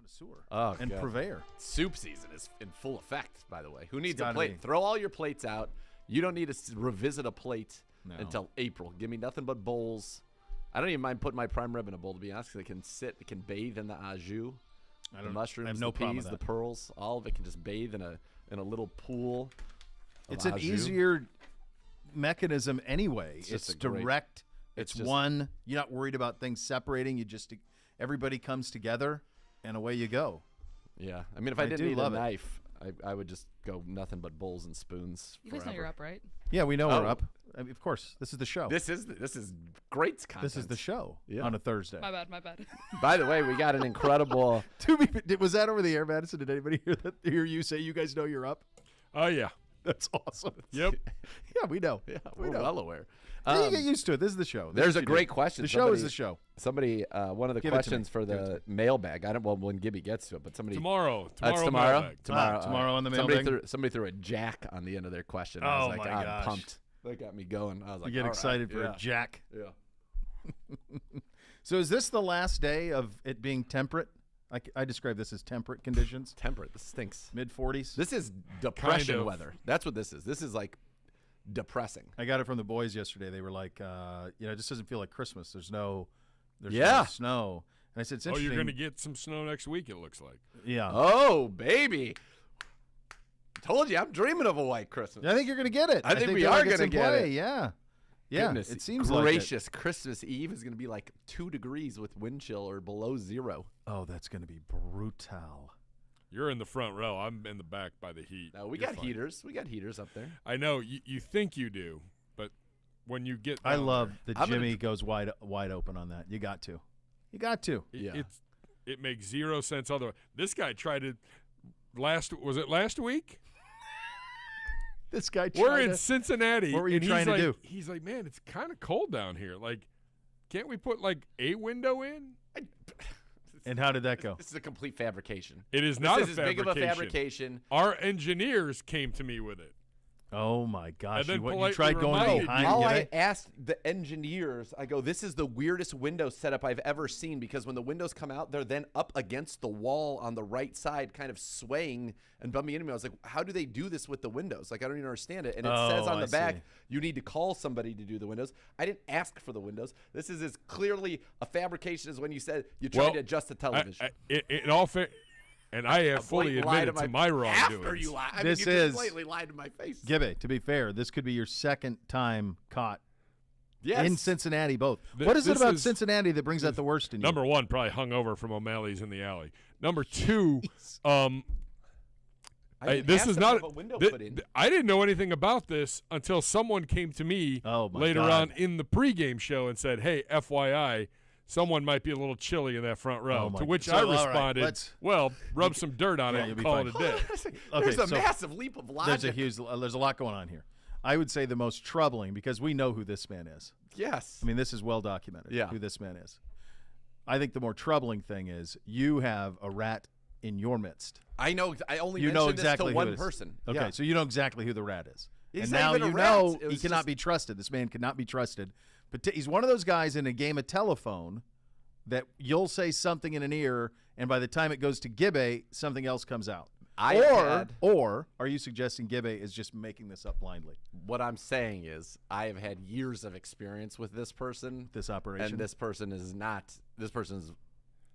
connoisseur. Oh, and God. purveyor. Soup season is in full effect, by the way. Who needs a gotta plate? be. Throw all your plates out. You don't need to revisit a plate No. until April. Give me nothing but bowls. I don't even mind putting my prime rib in a bowl, to be honest, because it can sit, it can bathe in the au jus. The mushrooms, I have no the problem peas, with the that. pearls, all of it can just bathe in a little pool. It's au an jus. easier mechanism anyway. It's It's great- direct. it's It's just- one. You're not worried about things separating. You just everybody comes together, and away you go. Yeah. I mean, if I I didn't do need a love it. knife, I would just go nothing but bowls and spoons You guys know forever. you're up, right? Yeah, we know we're Oh. up. I mean, of course, this is the show. This is great content. This is the show Yeah. on a Thursday. My bad, my bad. By the way, we got an incredible. Was that over the air, Madison? Did anybody hear you say you guys know you're up? Oh, yeah. That's awesome. Yep. Yeah, we know. Yeah, we we're know. well aware. Yeah, you get used to it. This is the show. This There's is a what you great do. question. The show is the show. Somebody, one of the Give it to questions me. for Give it the mailbag. I don't. Well, when Gibby gets to it, but somebody Tomorrow. That's Tomorrow. tomorrow. mailbag. Tomorrow. Tomorrow all on the somebody mailbag? somebody threw a jack on the end of their question. I Oh, was like, my I'm gosh. pumped. That got me going. I was like, You get all right, excited for yeah. a jack. Yeah. So is this the last day of it being temperate? I describe this as temperate conditions. Temperate. This stinks. Mid-40s. This is depression Kind of. weather. That's what this is. This is like depressing. I got it from the boys yesterday. They were like, it just doesn't feel like Christmas. There's no Yeah. snow. And I said, it's Oh, interesting. you're going to get some snow next week, it looks like. Yeah. Oh, baby. Told you, I'm dreaming of a white Christmas. I think you're going to get it. I think we you'll are like gonna some get play. it. Yeah. Yeah. Goodness it seems like it. gracious. Christmas Eve is going to be like 2 degrees with wind chill or below 0. Oh, that's going to be brutal. You're in the front row. I'm in the back by the heat. No, we You're got fine. heaters. We got heaters up there. I know. You think you do, but when you get I down love there, that I'm gonna Jimmy goes wide open on that. You got to. You got to. Yeah. it makes 0 sense otherwise. This guy tried it last week? This guy We're tried in to- Cincinnati. What were you and trying to he's do? like, He's like, man, it's kind of cold down here. Like, can't we put like a window in? And how did that go? This is a complete fabrication. It is not This a is as big of a fabrication. fabrication. Our engineers came to me with it. Oh my gosh! And then You politely tried going reminded behind. you. All Gibby? I asked the engineers, I go, this is the weirdest window setup I've ever seen, because when the windows come out, they're then up against the wall on the right side, kind of swaying and bumping into me. I was like, how do they do this with the windows? Like, I don't even understand it. And it says on I the back, see. you need to call somebody to do the windows. I didn't ask for the windows. This is as clearly a fabrication as when you said you tried to adjust the television. In all fair, and I have fully Blatantly lied admitted to my wrongdoings. After you lied. I This mean, you is- just blatantly lied to my face. Gibby, to be fair, this could be your second time caught Yes. in Cincinnati. Both. Th- What is it this about is- Cincinnati that brings out the worst in you? Number one, probably hungover from O'Malley's in the alley. Number two, I didn't this ask is them not. to have a window thi- put in. I didn't know anything about this until someone came to me Oh, my later God. on in the pregame show and said, "Hey, FYI, someone might be a little chilly in that front row." Oh, my to which God. I So, all right, responded, let's- "Well, rub some dirt on Yeah, it you'll and be call fine. it a day." There's a so massive leap of logic. there's a lot going on here. I would say the most troubling, because we know who this man is. Yes. I mean, this is well documented. Yeah. Who this man is. I think the more troubling thing is you have a rat in your midst. I know. I only You know mentioned exactly this who to it one is. person. Okay, Yeah. so you know exactly who the rat is. He's and not now even a you rat. know It he was cannot just- be trusted. This man cannot be trusted. But he's one of those guys in a game of telephone that you'll say something in an ear, and by the time it goes to Gibbe, something else comes out. Or are you suggesting Gibbe is just making this up blindly? What I'm saying is, I have had years of experience with this person. This operation? And this person is not. This person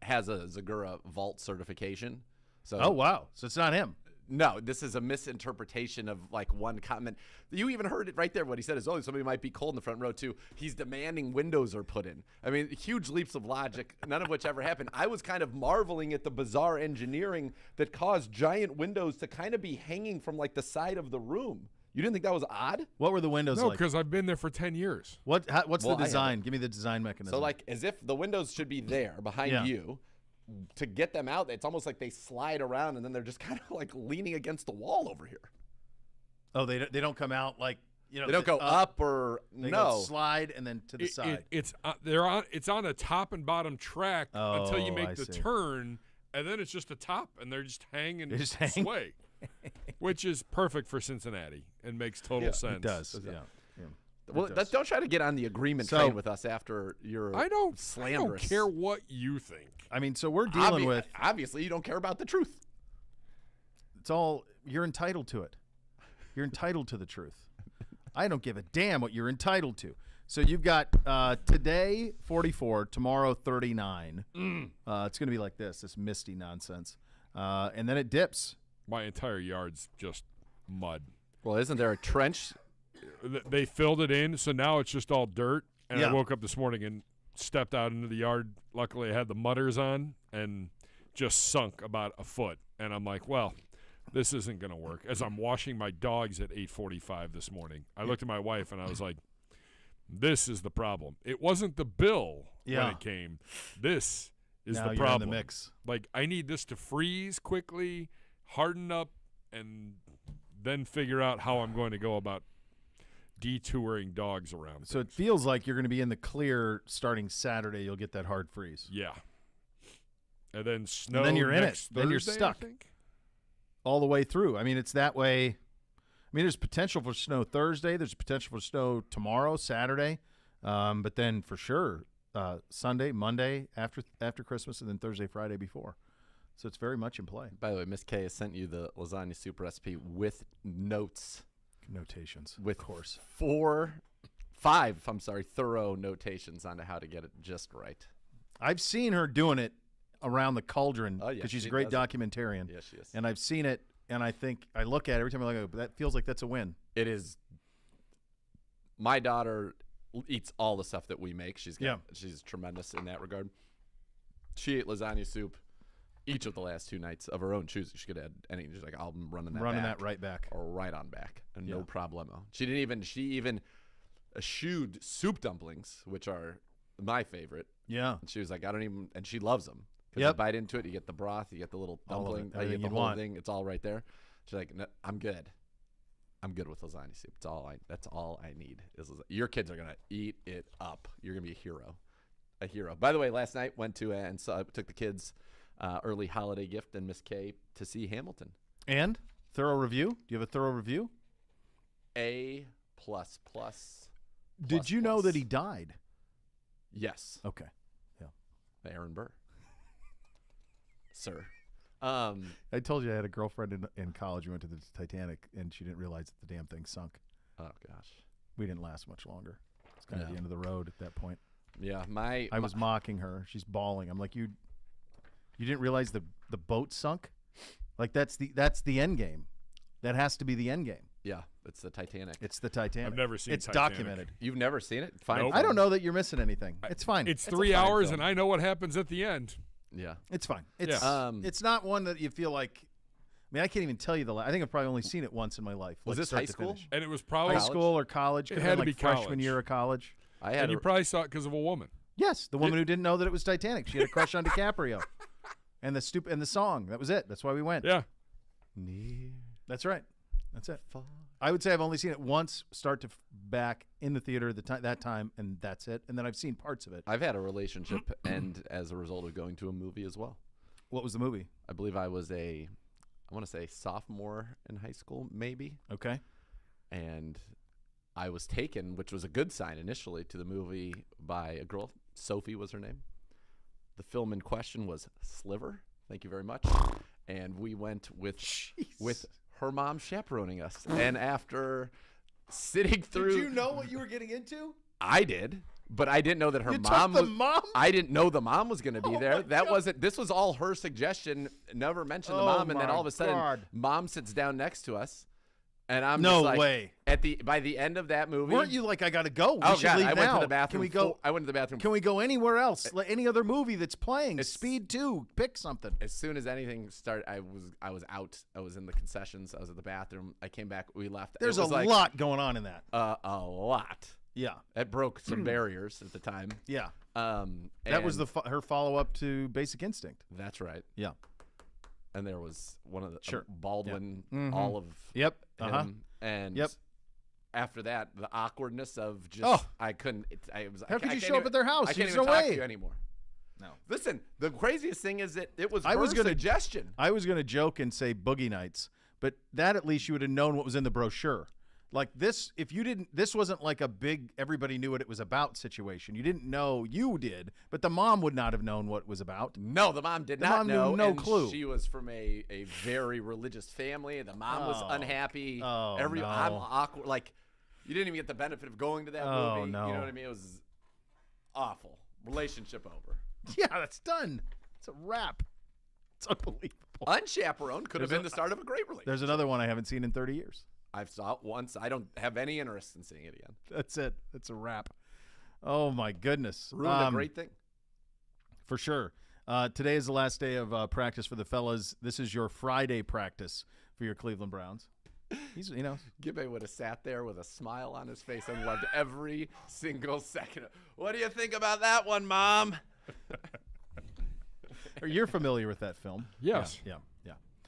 has a Zagura vault certification. So. Oh, wow. So it's not him. No, this is a misinterpretation of like one comment. You even heard it right there. What he said is, "Oh, somebody might be cold in the front row too." He's demanding windows are put in. I mean, huge leaps of logic, none of which ever happened. I was kind of marveling at the bizarre engineering that caused giant windows to kind of be hanging from like the side of the room. You didn't think that was odd? What were the windows No, like? because I've been there for 10 years. What's Well, the I haven't. design? Give me the design mechanism. So like as if the windows should be there behind Yeah. you. To get them out, it's almost like they slide around and then they're just kind of like leaning against the wall over here. Oh, they don't come out like, you know. They don't go up or They no. go slide and then to the side. It's on a top and bottom track until you Oh, make I the see. turn, and then it's just a top, and they're just hang and They just hang. sway, which is perfect for Cincinnati and makes total sense. It does. Yeah. Well, don't try to get on the agreement train with us after your slanderous. I don't care what you think. I mean, so we're dealing with. Obviously, you don't care about the truth. It's all you're entitled to it. You're entitled to the truth. I don't give a damn what you're entitled to. So you've got today 44, tomorrow 39. It's going to be like this misty nonsense, and then it dips. My entire yard's just mud. Well, isn't there a trench? They filled it in, so now it's just all dirt. And I woke up this morning and stepped out into the yard. Luckily, I had the mudders on and just sunk about a foot. And I'm like, well, this isn't going to work. As I'm washing my dogs at 8:45 this morning, I looked at my wife and I was like, this is the problem. It wasn't the bill when it came. This is now the you're problem. In the mix. Like, I need this to freeze quickly, harden up, and then figure out how I'm going to go about detouring dogs around. So it feels like you're going to be in the clear starting Saturday. You'll get that hard freeze. Yeah. And then snow. And then you're in it. Thursday, Then you're stuck all the way through. I mean, it's that way. I mean, there's potential for snow Thursday. There's potential for snow tomorrow, Saturday. But then for sure, Sunday, Monday after Christmas, and then Thursday, Friday before. So it's very much in play. By the way, Miss K has sent you the lasagna soup recipe with notations. Of course. 5 thorough notations on how to get it just right. I've seen her doing it around the cauldron because she's a great documentarian. Yes, she is. And I've seen it, and I look at it every time I look, that feels like that's a win. It is. My daughter eats all the stuff that we make. She's tremendous in that regard. She ate lasagna soup each of the last 2 nights of her own choosing. She could add anything. She's like, I'm running that right back. Or right on back. No problemo. She even eschewed soup dumplings, which are my favorite. Yeah. And she was like, and she loves them. Because you bite into it, you get the broth, you get the little dumpling, you get the whole thing. It's all right there. She's like, no, I'm good. I'm good with lasagna soup. That's all I need. Your kids are going to eat it up. You're going to be a hero. A hero. By the way, last night went to took the kids early holiday gift and Miss K to see Hamilton. And thorough review? Do you have a thorough review? A++. Did you know that he died? Yes. Okay. Yeah. Aaron Burr. Sir. I told you I had a girlfriend in college who went to the Titanic, and she didn't realize that the damn thing sunk. Oh, gosh. We didn't last much longer. It's kind of the end of the road at that point. Yeah. I was mocking her. She's bawling. I'm like, you didn't realize the boat sunk? Like, that's the end game. That has to be the end game. Yeah, it's the Titanic. It's the Titanic. I've never seen It's Titanic. documented. You've never seen it? Fine. Nope. I don't know that you're missing anything. It's fine. It's 3 hours, and I know what happens at the end. Yeah. It's fine. It's not one that you feel like. I mean, I can't even tell you I think I've probably only seen it once in my life. Was this high school? And it was probably high school or college? It had to be freshman college. year of college. And you probably saw it because of a woman. Yes, the woman who didn't know that it was Titanic. She had a crush on DiCaprio, and the song. That was it. That's why we went. Yeah. That's right. That's it. I would say I've only seen it once, start to back in the theater that time, and that's it. And then I've seen parts of it. I've had a relationship end as a result of going to a movie as well. What was the movie? I believe I was I want to say sophomore in high school, maybe. Okay. And I was taken, which was a good sign initially, to the movie by a girl. Sophie was her name. The film in question was Sliver. Thank you very much. And we went with her mom chaperoning us. And after sitting through... Did you know what you were getting into? I did. But I didn't know that her mom was. Mom? I didn't know the mom was going to be there. That wasn't. This was all her suggestion. Never mentioned the mom, and then all of a sudden, mom sits down next to us, and I'm just like, way. By the end of that movie, weren't you like, I got to go? I went to the bathroom. Can we go? I went to the bathroom. Can we go anywhere else? Like any other movie that's playing? Speed 2. Pick something. As soon as anything started, I was out. I was in the concessions. I was at the bathroom. I came back. We left. There's a lot going on in that. A lot. Yeah, it broke some barriers at the time. Yeah, that was her follow up to Basic Instinct. That's right. Yeah, and there was one of the Baldwin, all of him, and after that, the awkwardness of just I couldn't. How could you show up at their house? I can't even talk to you anymore. No. Listen, the craziest thing is that it was her suggestion. I was going to joke and say Boogie Nights, but that at least you would have known what was in the brochure. Like this, if you didn't, this wasn't like a big, everybody knew what it was about situation. You didn't know, you did, but the mom would not have known what it was about. No, the mom did The not mom know. knew no and clue. She was from a very religious family. The mom was unhappy. Oh, I'm no. awkward. Like, you didn't even get the benefit of going to that Oh, movie. no. You know what I mean? It was awful. Relationship over. Yeah, that's done. It's a wrap. It's unbelievable. Unchaperoned could have been the start of a great relationship. There's another one I haven't seen in 30 years. I've saw it once. I don't have any interest in seeing it again. That's it. It's a wrap. Oh, my goodness. Ruined a great thing. For sure. Today is the last day of practice for the fellas. This is your Friday practice for your Cleveland Browns. He's, Gibbe would have sat there with a smile on his face and loved every single second. What do you think about that one, Mom? You're familiar with that film? Yes. Yeah.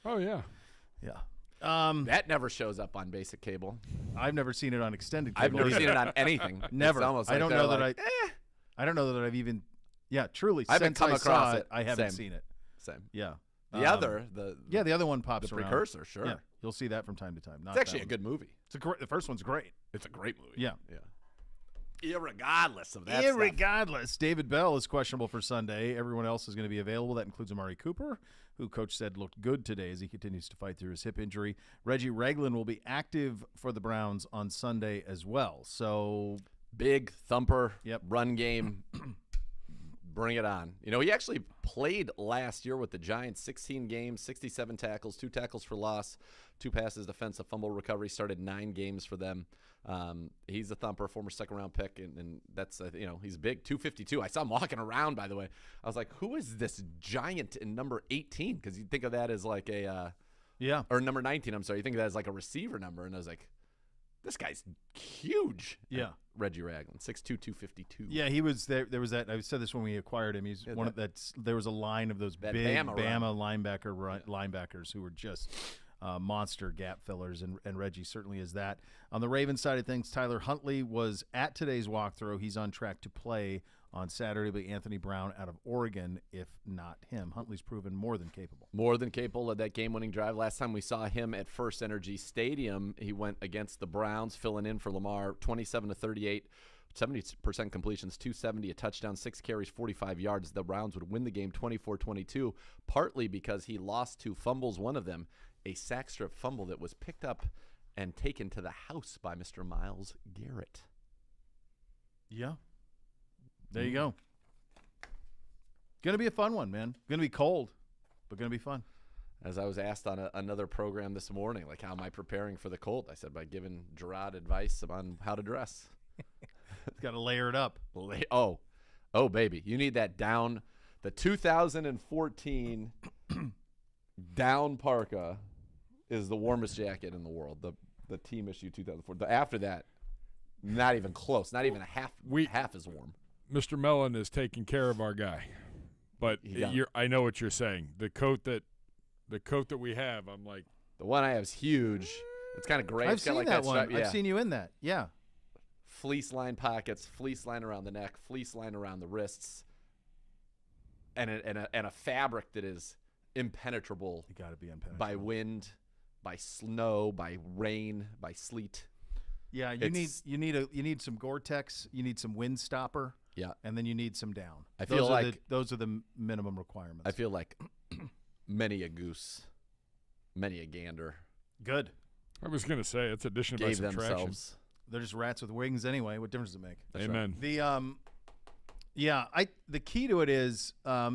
Oh, yeah. Yeah. That never shows up on basic cable. I've never seen it on extended cable. I've never either. seen it on anything. Never. It's almost I like don't they're know that like, I don't know that I've even. Yeah, truly. I haven't since come I across saw it. I haven't Same. seen it. Same. Yeah. The other one pops the around. precursor, sure. Yeah, you'll see that from time to time. Not It's actually that a good movie. The first one's great. It's a great movie. Yeah. Irregardless of that Irregardless, David Bell is questionable for Sunday. Everyone else is going to be available. That includes Amari Cooper, who coach said looked good today as he continues to fight through his hip injury. Reggie Ragland will be active for the Browns on Sunday as well. So big thumper, Yep. run game. Bring it on. He actually played last year with the Giants, 16 games, 67 tackles, 2 tackles for loss, 2 passes, defense, a fumble recovery, started 9 games for them. He's a thumper, former second-round pick, and that's, he's big, 252. I saw him walking around, by the way. I was like, who is this giant in number 18? Because you think of that as like or number 19, I'm sorry. You think of that as like a receiver number, and I was like, this guy's huge. Yeah. Reggie Ragland, 6'2", 252. Yeah, he was there. There was that. I said this when we acquired him. He's one of that's. There was a line of those big Bama linebackers who were just monster gap fillers, and Reggie certainly is that. On the Ravens side of things, Tyler Huntley was at today's walkthrough. He's on track to play on Saturday, but Anthony Brown out of Oregon, if not him. Huntley's proven more than capable. More than capable of that game-winning drive. Last time we saw him at First Energy Stadium, he went against the Browns, filling in for Lamar, 27-38, 70% completions, 270, a touchdown, 6 carries, 45 yards. The Browns would win the game 24-22, partly because he lost 2 fumbles, one of them a sack strip fumble that was picked up and taken to the house by Mr. Myles Garrett. Yeah. There you go. Going to be a fun one, man. Going to be cold, but going to be fun. As I was asked on another program this morning, like, how am I preparing for the cold? I said, by giving Gerard advice on how to dress. Got to layer it up. Oh, baby. You need that down. The 2014 down parka is the warmest jacket in the world. The team issue 2004. After that, not even close. Not even half as warm. Mr. Mellon is taking care of our guy, but I know what you're saying. The coat that we have, I'm like, the one I have is huge. It's kind of gray. I've seen like that one. I've seen you in that. Yeah. Fleece line pockets, fleece line around the neck, fleece line around the wrists, and a fabric that is impenetrable. You got to be impenetrable by wind, by snow, by rain, by sleet. Yeah, you need some Gore-Tex. You need some wind stopper. Yeah, and then you need some down. I feel like those are the minimum requirements. I feel like many a goose, many a gander. Good. I was gonna say it's addition by subtraction. They're just rats with wings anyway. What difference does it make? That's Amen. Right. The key to it is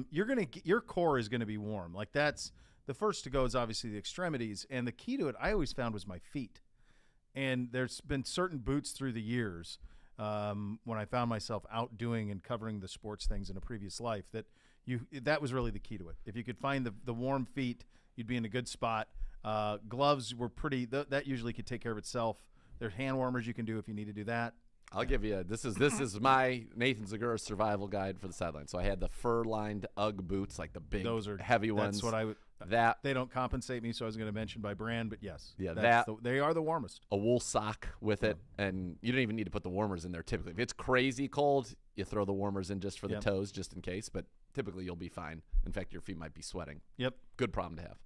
your core is gonna be warm. Like that's the first to go is obviously the extremities, and the key to it I always found was my feet. And there's been certain boots through the years when I found myself out doing and covering the sports things in a previous life that was really the key to it. If you could find the warm feet, you'd be in a good spot. Gloves were pretty. That usually could take care of itself. There's hand warmers you can do if you need to do that. I'll give you this is my Nathan Zagura survival guide for the sideline. So I had the fur-lined UGG boots, like the big, those are heavy ones. That's what I would. That they don't compensate me, so I was going to mention by brand, but yes, yeah, they are the warmest. A wool sock with it, and you don't even need to put the warmers in there. Typically, if it's crazy cold, you throw the warmers in just for the toes, just in case. But typically, you'll be fine. In fact, your feet might be sweating. Yep, good problem to have.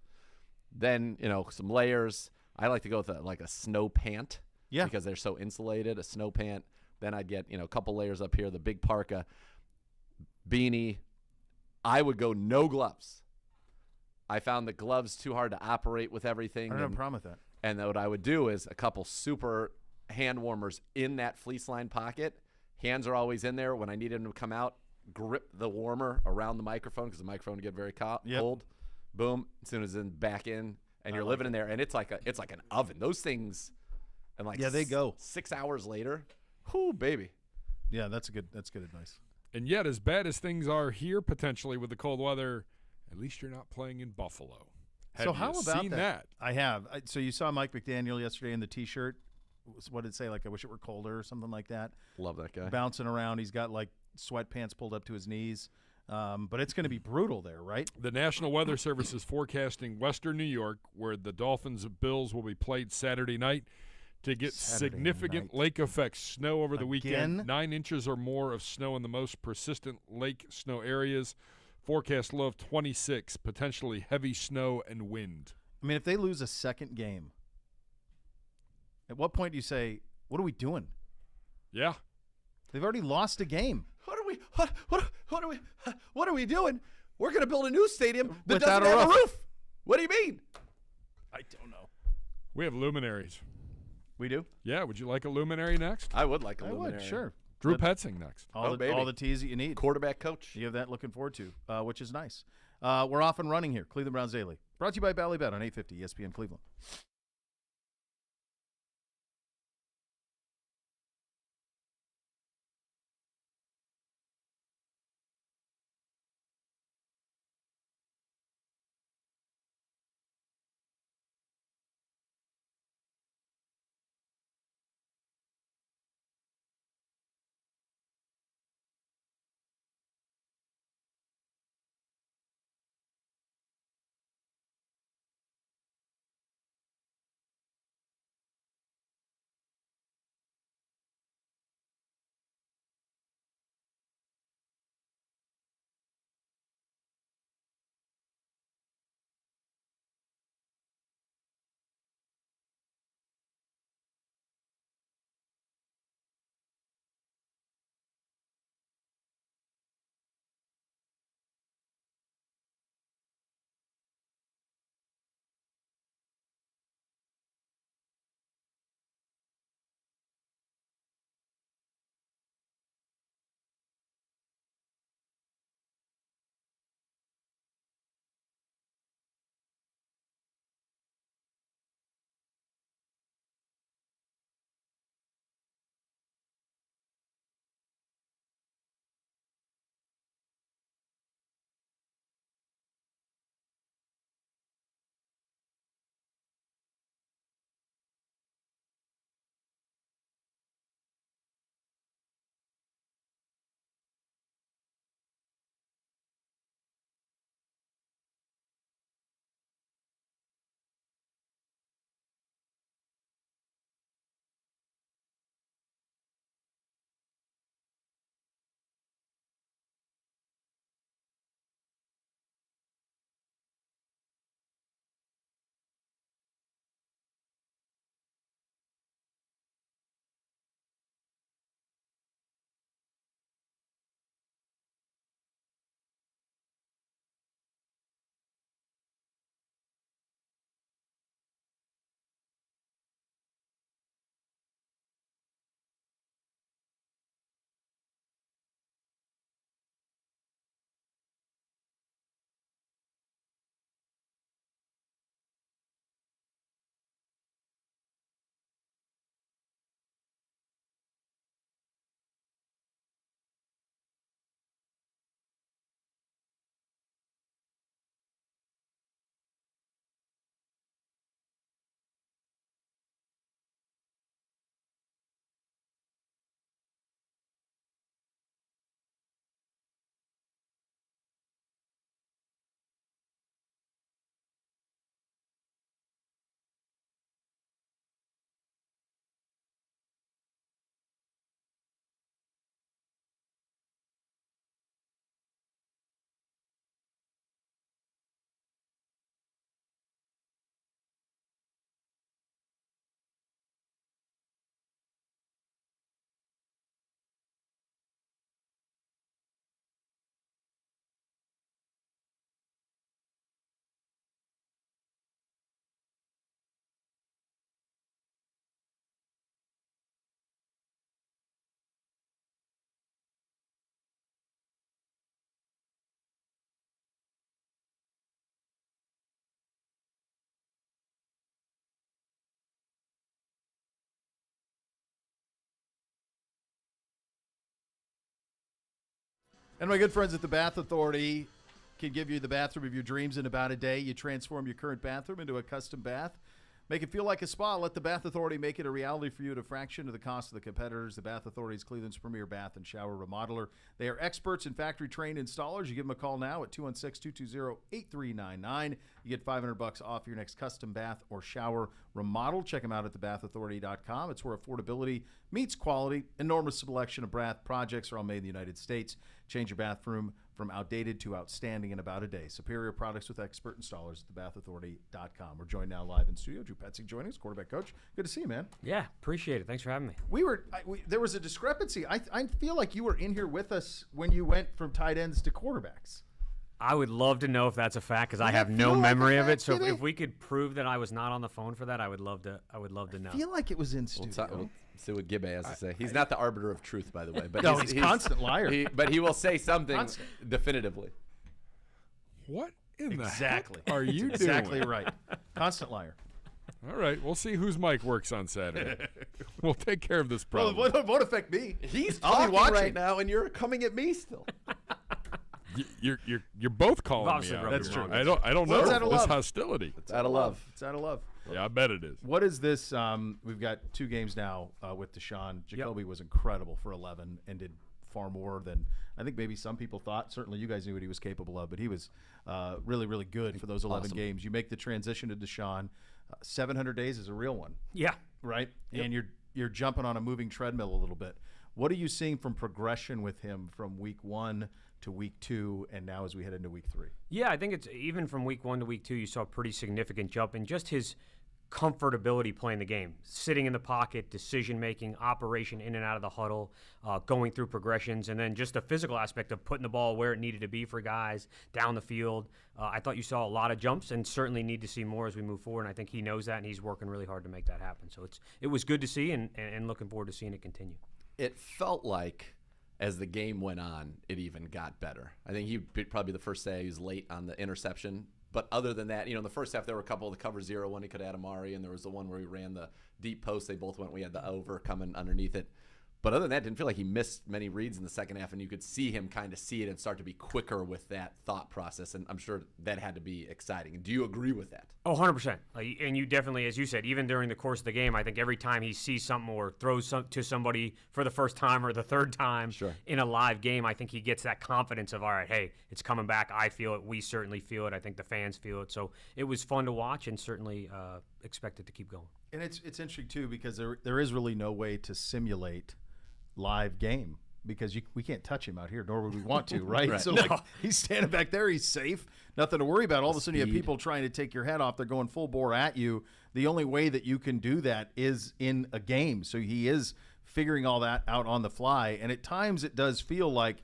Then some layers. I like to go with like a snow pant. Yeah. Because they're so insulated, a snow pant. Then I'd get, a couple layers up here, the big parka, beanie. I would go no gloves. I found the gloves too hard to operate with everything. I don't have a problem with that. And what I would do is a couple super hand warmers in that fleece line pocket. Hands are always in there. When I need them to come out, grip the warmer around the microphone because the microphone would get very cold. Boom. As soon as it's back in, and you're living in there, and it's like an oven. Those things, and they go 6 hours later. Whoo, baby. Yeah, that's good advice. And yet, as bad as things are here potentially with the cold weather, at least you're not playing in Buffalo. So how about seen that? I have. So you saw Mike McDaniel yesterday in the T-shirt. What did it say? Like, I wish it were colder or something like that. Love that guy. Bouncing around. He's got like sweatpants pulled up to his knees. But it's going to be brutal there, right? The National Weather Service is forecasting western New York, where the Dolphins and Bills will be played Saturday night, to get significant lake effect snow over the weekend. 9 inches or more of snow in the most persistent lake snow areas. Forecast low of 26, potentially heavy snow and wind. I mean, if they lose a second game, at what point do you say, what are we doing? Yeah. They've already lost a game. What are we doing? We're going to build a new stadium that Without doesn't have a roof. What do you mean? I don't know. We have luminaries. We do? Yeah. Would you like a luminary next? I would like a I luminary. Would, sure. Drew Petzing next. All the T's that you need. Quarterback coach. You have that looking forward to, which is nice. We're off and running here. Cleveland Browns Daily. Brought to you by Ballybet on 850 ESPN Cleveland. And my good friends at the Bath Authority can give you the bathroom of your dreams in about a day. You transform your current bathroom into a custom bath. Make it feel like a spa. Let the Bath Authority make it a reality for you at a fraction of the cost of the competitors. The Bath Authority is Cleveland's premier bath and shower remodeler. They are experts and factory-trained installers. You give them a call now at 216-220-8399. You get $500 off your next custom bath or shower remodel. Check them out at thebathauthority.com. It's where affordability meets quality. Enormous selection of bath projects are all made in the United States. Change your bathroom from outdated to outstanding in about a day. Superior products with expert installers at thebathauthority.com. We're joined now live in studio. Drew Petzing joining us, quarterback coach. Good to see you, man. Yeah, appreciate it. Thanks for having me. There was a discrepancy. I feel like you were in here with us when you went from tight ends to quarterbacks. I would love to know if that's a fact because I have no memory of it. So if we could prove that I was not on the phone for that, I would love to know. I feel like it was in studio. We'll see what Gibbe has to say. He's not the arbiter of truth, by the way. But no, he's a constant liar. But he will say something definitively. What in exactly the heck are you doing? Exactly right. Constant liar. All right, we'll see whose mic works on Saturday. We'll take care of this problem. Well, it won't affect me. He's I'll be watching right now, and you're coming at me still. You're both calling me out. That's true. I don't know this hostility. It's out of love. It's out of love. Yeah, I bet it is. What is this? We've got 2 games now with Deshaun. Jacoby was incredible for 11 and did far more than I think maybe some people thought. Certainly you guys knew what he was capable of, but he was really, really good for those 11 games. You make the transition to Deshaun. 700 days is a real one. Yeah. Right? Yep. And you're jumping on a moving treadmill a little bit. What are you seeing from progression with him from week 1 to week 2 and now as we head into week 3? Yeah, I think it's even from week 1 to week 2, you saw a pretty significant jump in just his comfortability playing the game, sitting in the pocket, decision-making, operation in and out of the huddle, going through progressions, and then just the physical aspect of putting the ball where it needed to be for guys down the field. I thought you saw a lot of jumps and certainly need to see more as we move forward, and I think he knows that, and he's working really hard to make that happen. So it was good to see and looking forward to seeing it continue. It felt like as the game went on, it even got better. I think he'd probably be the first to say he was late on the interception. But other than that, in the first half, there were a couple of the cover 0 one he could add Amari, and there was the one where he ran the deep post. They both went. We had the over coming underneath it. But other than that, didn't feel like he missed many reads in the second half, and you could see him kind of see it and start to be quicker with that thought process, and I'm sure that had to be exciting. Do you agree with that? Oh, 100%. And you definitely, as you said, even during the course of the game, I think every time he sees something or throws to somebody for the first time or the third time in a live game, I think he gets that confidence of, all right, hey, it's coming back. I feel it. We certainly feel it. I think the fans feel it. So it was fun to watch and certainly expect it to keep going. And it's interesting, too, because there is really no way to simulate live game because we can't touch him out here, nor would we want to, right? So he's standing back there, he's safe, nothing to worry about. All of a sudden you have people trying to take your head off, they're going full bore at you. The only way that you can do that is in a game. So he is figuring all that out on the fly, and at times it does feel like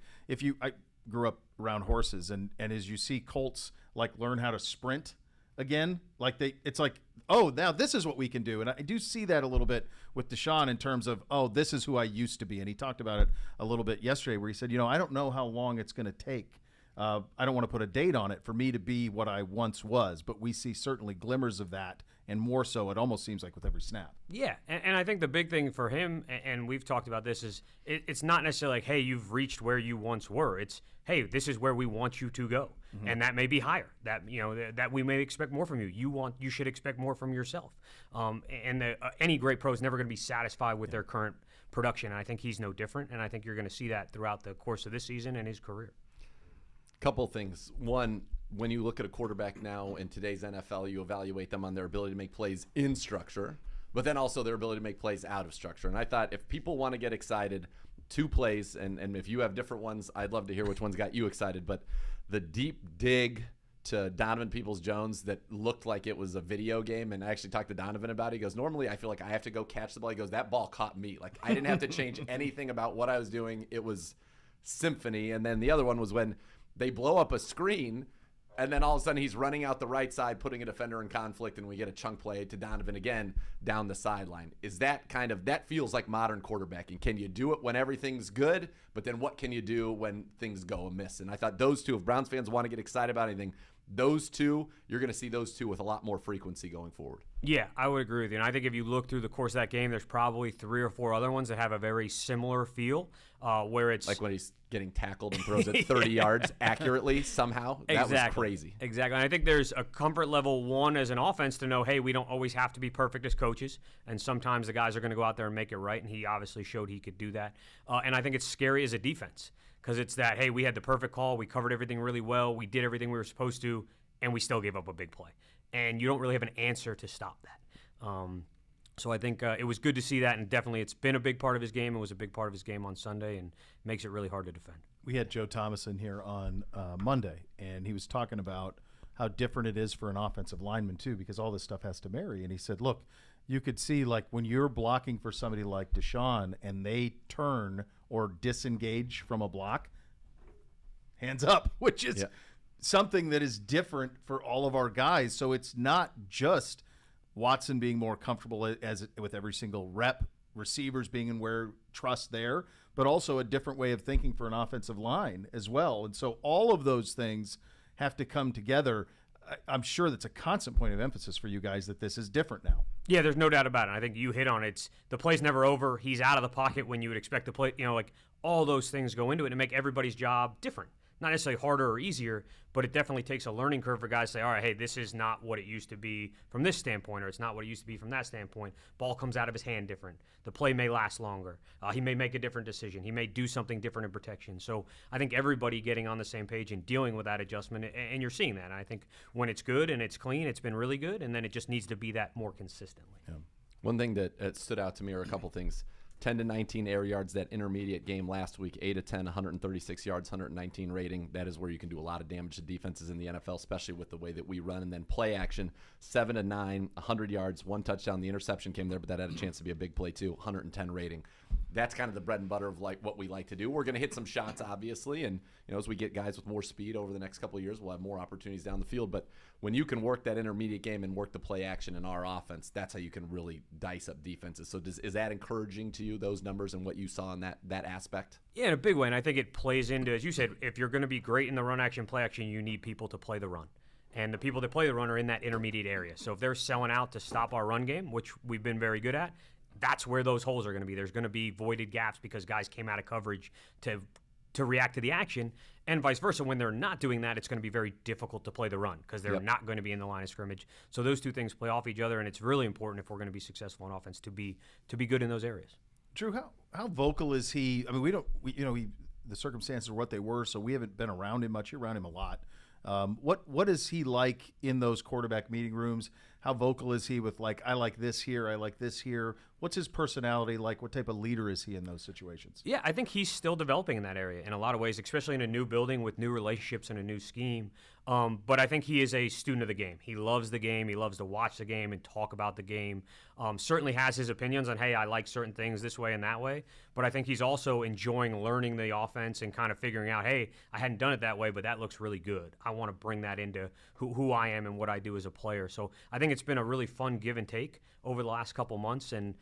I grew up around horses, and as you see colts learn how to sprint again, it's like, oh, now this is what we can do. And I do see that a little bit with Deshaun in terms of, oh, this is who I used to be. And he talked about it a little bit yesterday where he said, I don't know how long it's going to take. I don't want to put a date on it for me to be what I once was, but we see certainly glimmers of that, and more so it almost seems like with every snap. Yeah, and I think the big thing for him, and we've talked about this, is it's not necessarily like, hey, you've reached where you once were. It's, hey, this is where we want you to go, and that may be higher. That that we may expect more from you. You should expect more from yourself. Any great pro is never going to be satisfied with their current production, and I think he's no different. And I think you're going to see that throughout the course of this season and his career. Couple things. One, when you look at a quarterback now in today's NFL, you evaluate them on their ability to make plays in structure, but then also their ability to make plays out of structure. And I thought if people want to get excited, 2 plays, and if you have different ones, I'd love to hear which ones got you excited. But the deep dig to Donovan Peoples-Jones that looked like it was a video game, and I actually talked to Donovan about it. He goes, normally I feel like I have to go catch the ball. He goes, that ball caught me. I didn't have to change anything about what I was doing. It was symphony. And then the other one was when they blow up a screen, and then all of a sudden he's running out the right side, putting a defender in conflict, and we get a chunk play to Donovan again down the sideline. Is that that feels like modern quarterbacking? Can you do it when everything's good, but then what can you do when things go amiss? And I thought those 2, if Browns fans want to get excited about anything, those 2, you're going to see those 2 with a lot more frequency going forward. Yeah, I would agree with you. And I think if you look through the course of that game, there's probably 3 or 4 other ones that have a very similar feel, where it's like when he's getting tackled and throws it 30 yards accurately somehow. That was crazy. Exactly. And I think there's a comfort level, one, as an offense to know, hey, we don't always have to be perfect as coaches. And sometimes the guys are going to go out there and make it right. And he obviously showed he could do that. And I think it's scary as a defense because it's that, hey, we had the perfect call. We covered everything really well. We did everything we were supposed to, and we still gave up a big play. And you don't really have an answer to stop that. So I think it was good to see that, and definitely it's been a big part of his game. It was a big part of his game on Sunday and makes it really hard to defend. We had Joe Thomas in here on Monday, and he was talking about how different it is for an offensive lineman, too, because all this stuff has to marry. And he said, look, you could see, like, when you're blocking for somebody like Deshaun and they turn or disengage from a block, hands up, which is something that is different for all of our guys. So it's not just Watson being more comfortable with every single rep, receivers being in where trust there, but also a different way of thinking for an offensive line as well. And so all of those things have to come together. I'm sure that's a constant point of emphasis for you guys that this is different now. Yeah, there's no doubt about it. I think you hit on it. The play's never over. He's out of the pocket when you would expect to play. Like all those things go into it and make everybody's job different. Not necessarily harder or easier, but it definitely takes a learning curve for guys to say, all right, hey, this is not what it used to be from this standpoint, or it's not what it used to be from that standpoint. Ball comes out of his hand different. The play may last longer. He may make a different decision. He may do something different in protection. So I think everybody getting on the same page and dealing with that adjustment, and you're seeing that. And I think when it's good and it's clean, it's been really good, and then it just needs to be that more consistently. Yeah. One thing that stood out to me are a couple things. 10 to 19 air yards, that intermediate game last week, 8 to 10, 136 yards, 119 rating. That is where you can do a lot of damage to defenses in the NFL, especially with the way that we run. And then play action, 7 to 9, 100 yards, 1 touchdown. The interception came there, but that had a chance to be a big play too, 110 rating. That's kind of the bread and butter of like what we like to do. We're going to hit some shots, obviously, and as we get guys with more speed over the next couple of years, we'll have more opportunities down the field. But when you can work that intermediate game and work the play action in our offense, that's how you can really dice up defenses. So is that encouraging to you, those numbers and what you saw in that aspect? Yeah, in a big way, and I think it plays into, as you said, if you're going to be great in the run action, play action, you need people to play the run. And the people that play the run are in that intermediate area. So if they're selling out to stop our run game, which we've been very good at, that's where those holes are going to be. There's going to be voided gaps because guys came out of coverage to react to the action, and vice versa. When they're not doing that, it's going to be very difficult to play the run because they're not going to be in the line of scrimmage. So those two things play off each other, and it's really important if we're going to be successful on offense to be good in those areas. Drew, how vocal is he? I mean, the circumstances are what they were, so we haven't been around him much. You're around him a lot. What is he like in those quarterback meeting rooms? How vocal is he with, like, I like this here, I like this here? What's his personality like? What type of leader is he in those situations? Yeah, I think he's still developing in that area in a lot of ways, especially in a new building with new relationships and a new scheme. But I think he is a student of the game. He loves the game. He loves to watch the game and talk about the game. Certainly has his opinions on, hey, I like certain things this way and that way. But I think he's also enjoying learning the offense and kind of figuring out, hey, I hadn't done it that way, but that looks really good. I want to bring that into who I am and what I do as a player. So I think it's been a really fun give and take over the last couple months, and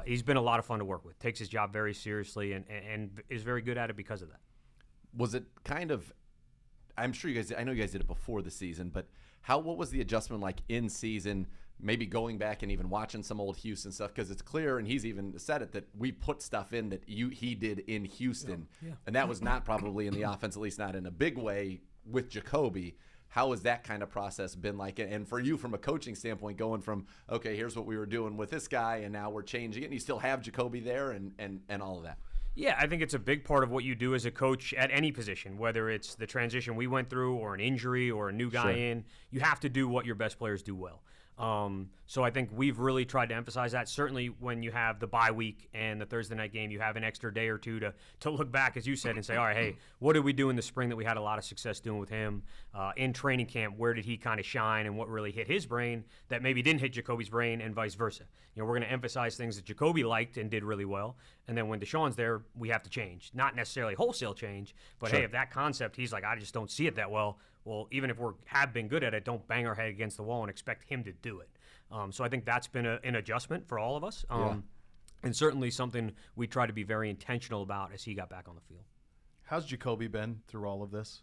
he's been a lot of fun to work with. Takes his job very seriously and is very good at it because of that. Was it kind of, I'm sure you guys, I know you guys did it before the season, but what was the adjustment like in season, maybe going back and even watching some old Houston stuff? Because it's clear, and he's even said it, that we put stuff in that he did in Houston. Yeah. And that was not probably in the offense, at least not in a big way with Jacoby. How has that kind of process been like? And for you, from a coaching standpoint, going from, okay, here's what we were doing with this guy, and now we're changing it, and you still have Jacoby there and all of that. Yeah, I think it's a big part of what you do as a coach at any position, whether it's the transition we went through or an injury or a new guy in. You have to do what your best players do well. So I think we've really tried to emphasize that. Certainly when you have the bye week and the Thursday night game, you have an extra day or two to look back, as you said, and say, all right, hey, what did we do in the spring that we had a lot of success doing with him? In training camp, where did he kind of shine and what really hit his brain that maybe didn't hit Jacoby's brain, and vice versa? We're going to emphasize things that Jacoby liked and did really well. And then when Deshaun's there, we have to change. Not necessarily wholesale change, but hey, if that concept, he's like, I just don't see it that well, even if we have been good at it, don't bang our head against the wall and expect him to do it. So I think that's been an adjustment for all of us, and certainly something we try to be very intentional about as he got back on the field. How's Jacoby been through all of this?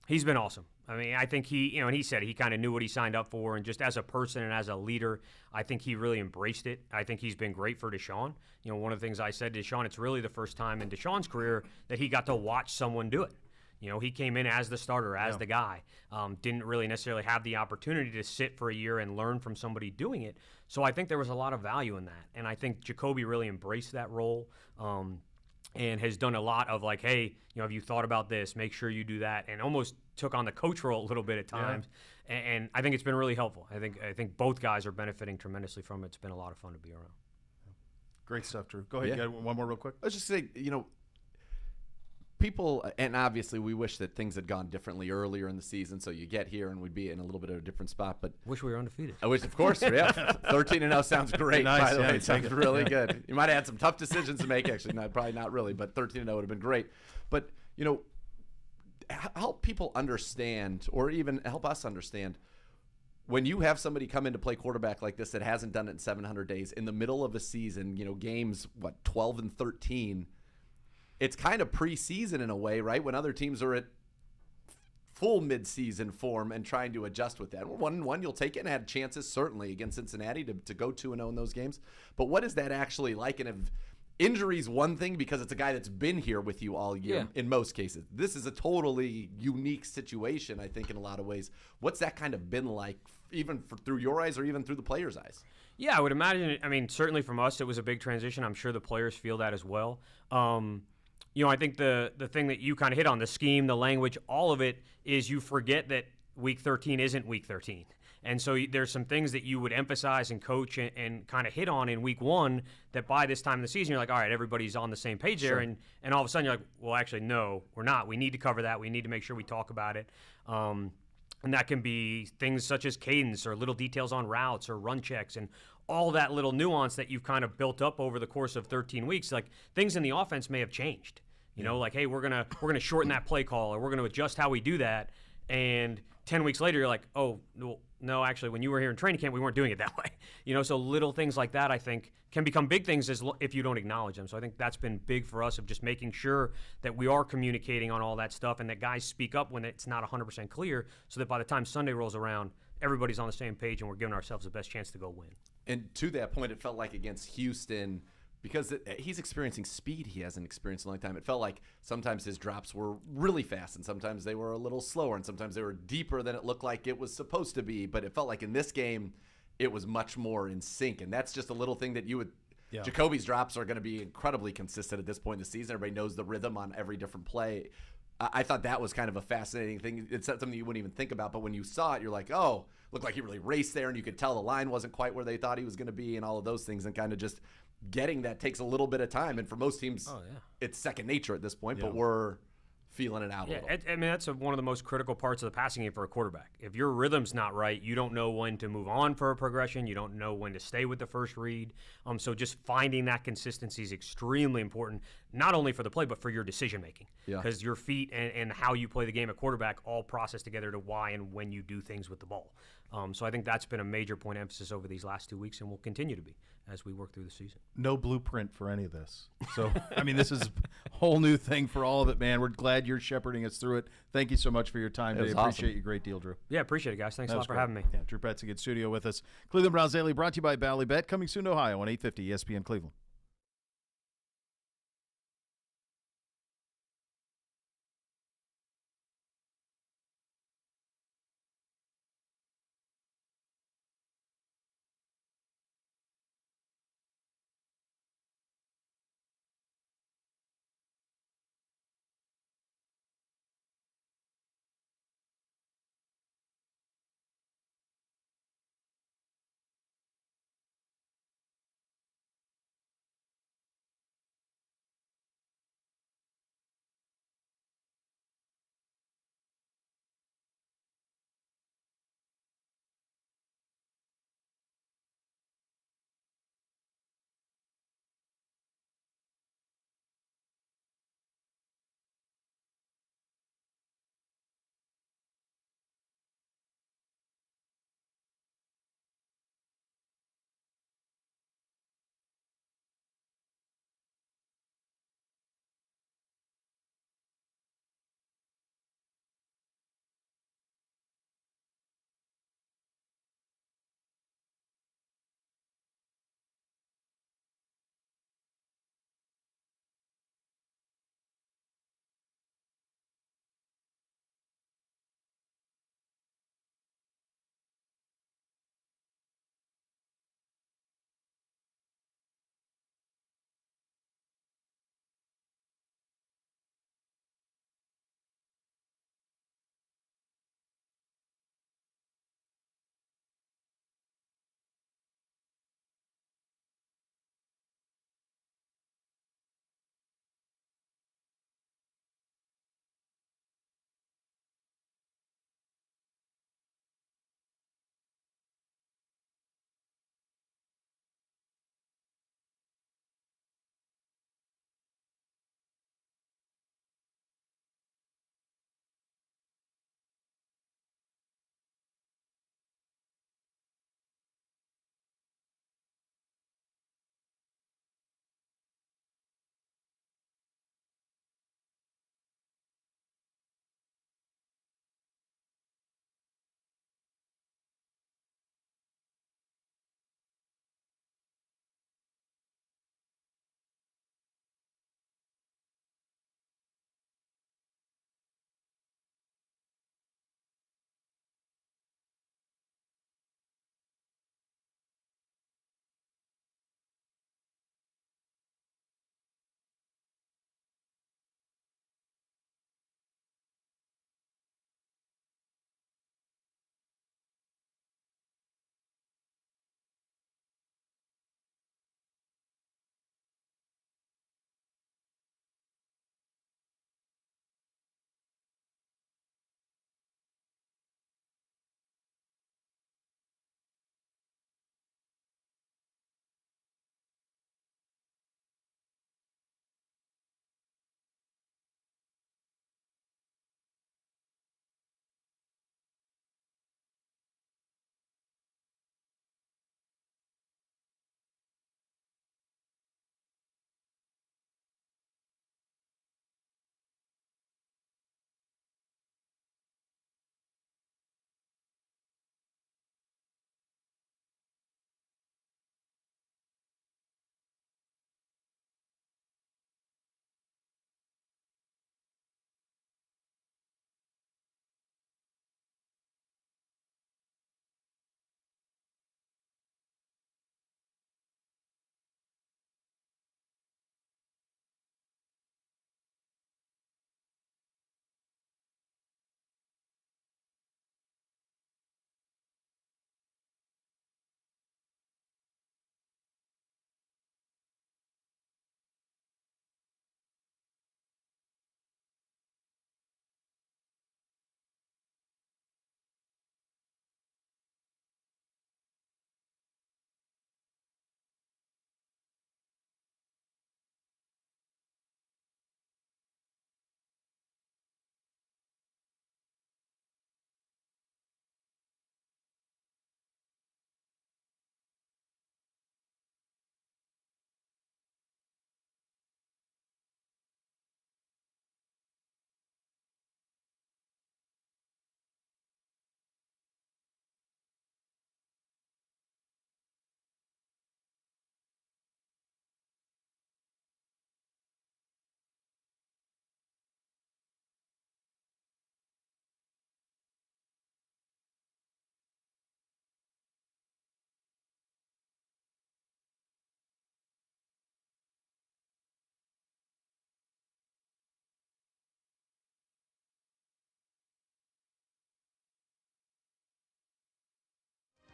He's been awesome. I mean, I think and he said he kind of knew what he signed up for, and just as a person and as a leader, I think he really embraced it. I think he's been great for Deshaun. One of the things I said to Deshaun, it's really the first time in Deshaun's career that he got to watch someone do it. He came in as the starter, as the guy. Didn't really necessarily have the opportunity to sit for a year and learn from somebody doing it. So I think there was a lot of value in that. And I think Jacoby really embraced that role and has done a lot of like, hey, have you thought about this? Make sure you do that. And almost took on the coach role a little bit at times. Yeah. And I think it's been really helpful. I think both guys are benefiting tremendously from it. It's been a lot of fun to be around. Great stuff, Drew. Go ahead. You got one more real quick? I was just saying, people, and obviously we wish that things had gone differently earlier in the season, so you get here and we'd be in a little bit of a different spot. But wish we were undefeated. I wish, of course, 13-0 sounds great. Nice, by the way, it sounds really good. You might have had some tough decisions to make. Actually, probably not really, but 13-0 would have been great. But help people understand, or even help us understand, when you have somebody come in to play quarterback like this that hasn't done it in 700 days in the middle of a season, games 12 and 13. It's kind of preseason in a way, right? When other teams are at full midseason form and trying to adjust with that. 1-1, you'll take it and had chances certainly against Cincinnati to go 2-0 in those games. But what is that actually like? And if injury's one thing because it's a guy that's been here with you all year in most cases. This is a totally unique situation, I think, in a lot of ways. What's that kind of been like, even through your eyes or even through the players' eyes? Yeah, I would imagine. I mean, certainly from us, it was a big transition. I'm sure the players feel that as well. I think the thing that you kind of hit on, the scheme, the language, all of it, is you forget that Week 13 isn't Week 13. And so there's some things that you would emphasize and coach and kind of hit on in Week 1 that by this time of the season, you're like, all right, everybody's on the same page there. And all of a sudden you're like, well, actually, no, we're not. We need to cover that. We need to make sure we talk about it. And that can be things such as cadence or little details on routes or run checks and all that little nuance that you've kind of built up over the course of 13 weeks. Like things in the offense may have changed. Like, hey, we're gonna shorten that play call, or we're gonna adjust how we do that. And 10 weeks later, you're like, oh, no, actually, when you were here in training camp, we weren't doing it that way. So little things like that, I think, can become big things if you don't acknowledge them. So I think that's been big for us, of just making sure that we are communicating on all that stuff and that guys speak up when it's not 100% clear, so that by the time Sunday rolls around, everybody's on the same page and we're giving ourselves the best chance to go win. And to that point, it felt like against Houston, because he's experiencing speed he hasn't experienced in a long time. It felt like sometimes his drops were really fast, and sometimes they were a little slower, and sometimes they were deeper than it looked like it was supposed to be. But it felt like in this game, it was much more in sync. And that's just a little thing that you would – Jacoby's drops are going to be incredibly consistent at this point in the season. Everybody knows the rhythm on every different play. I thought that was kind of a fascinating thing. It's not something you wouldn't even think about, but when you saw it, you're like, oh, looked like he really raced there, and you could tell the line wasn't quite where they thought he was going to be and all of those things, and kind of just – getting that takes a little bit of time, and for most teams, it's second nature at this point. But we're feeling it out a little. I mean, that's one of the most critical parts of the passing game for a quarterback. If your rhythm's not right, you don't know when to move on for a progression. You don't know when to stay with the first read. So just finding that consistency is extremely important, not only for the play, but for your decision making. Because your feet and how you play the game at quarterback all process together to why and when you do things with the ball. So I think that's been a major point of emphasis over these last 2 weeks, and will continue to be as we work through the season. No blueprint for any of this. So, I mean, this is a whole new thing for all of it, man. We're glad you're shepherding us through it. Thank you so much for your time today. Appreciate you a great deal, Drew. Yeah, appreciate it, guys. Thanks a lot for having me. Yeah, Drew Petzing in studio with us. Cleveland Browns Daily brought to you by Ballybet, coming soon to Ohio on 850 ESPN Cleveland.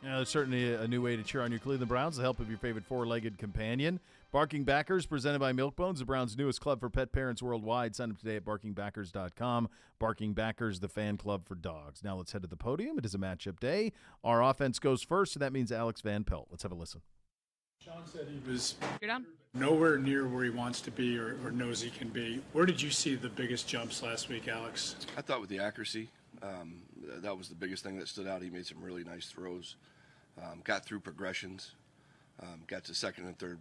There's certainly a new way to cheer on your Cleveland Browns with the help of your favorite four-legged companion. Barking Backers, presented by Milk Bones, the Browns' newest club for pet parents worldwide. Sign up today at barkingbackers.com. Barking Backers, the fan club for dogs. Now let's head to the podium. It is a matchup day. Our offense goes first, so that means Alex Van Pelt. Let's have a listen. Sean said he was nowhere near where he wants to be or knows he can be. Where did you see the biggest jumps last week, Alex? I thought with the accuracy, that was the biggest thing that stood out. He made some really nice throws, got through progressions, got to second and third,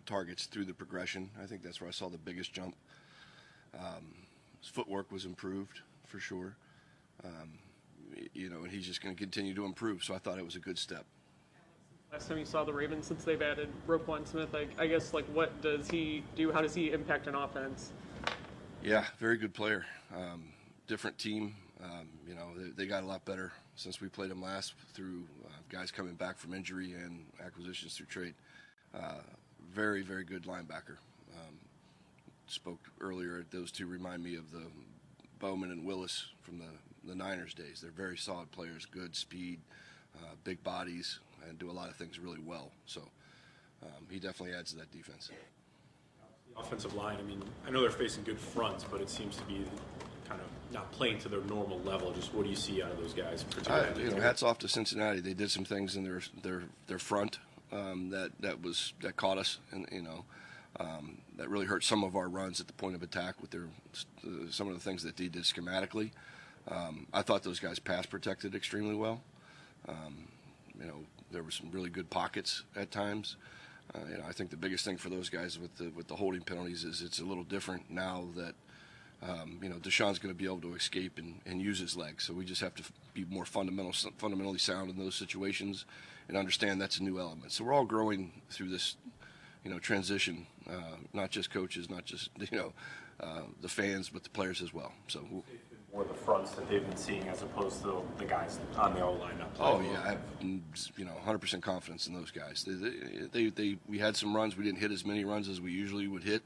targets through the progression. I think that's where I saw the biggest jump. His footwork was improved for sure, and he's just going to continue to improve. So I thought it was a good step. Last time you saw the Ravens since they've added Roquan Smith, I guess, what does he do? How does he impact an offense? Yeah, very good player. Different team. They got a lot better since we played them last through guys coming back from injury and acquisitions through trade. Very, very good linebacker. Spoke earlier, those two remind me of the Bowman and Willis from the Niners days. They're very solid players, good speed, big bodies, and do a lot of things really well. So he definitely adds to that defense. The offensive line, I know they're facing good fronts, but it seems to be kind of not playing to their normal level. Just what do you see out of those guys? Hats off to Cincinnati. They did some things in their front that caught us, and that really hurt some of our runs at the point of attack with some of the things that they did schematically. I thought those guys pass protected extremely well. There were some really good pockets at times. I think the biggest thing for those guys with the holding penalties is it's a little different now that Deshaun's going to be able to escape and use his legs. So we just have to be more fundamentally sound in those situations and understand that's a new element. So we're all growing through this, transition, not just coaches, not just, the fans, but the players as well. So more the fronts that they've been seeing as opposed to the guys on the O-line. Oh, yeah. I have, 100% confidence in those guys. We had some runs. We didn't hit as many runs as we usually would hit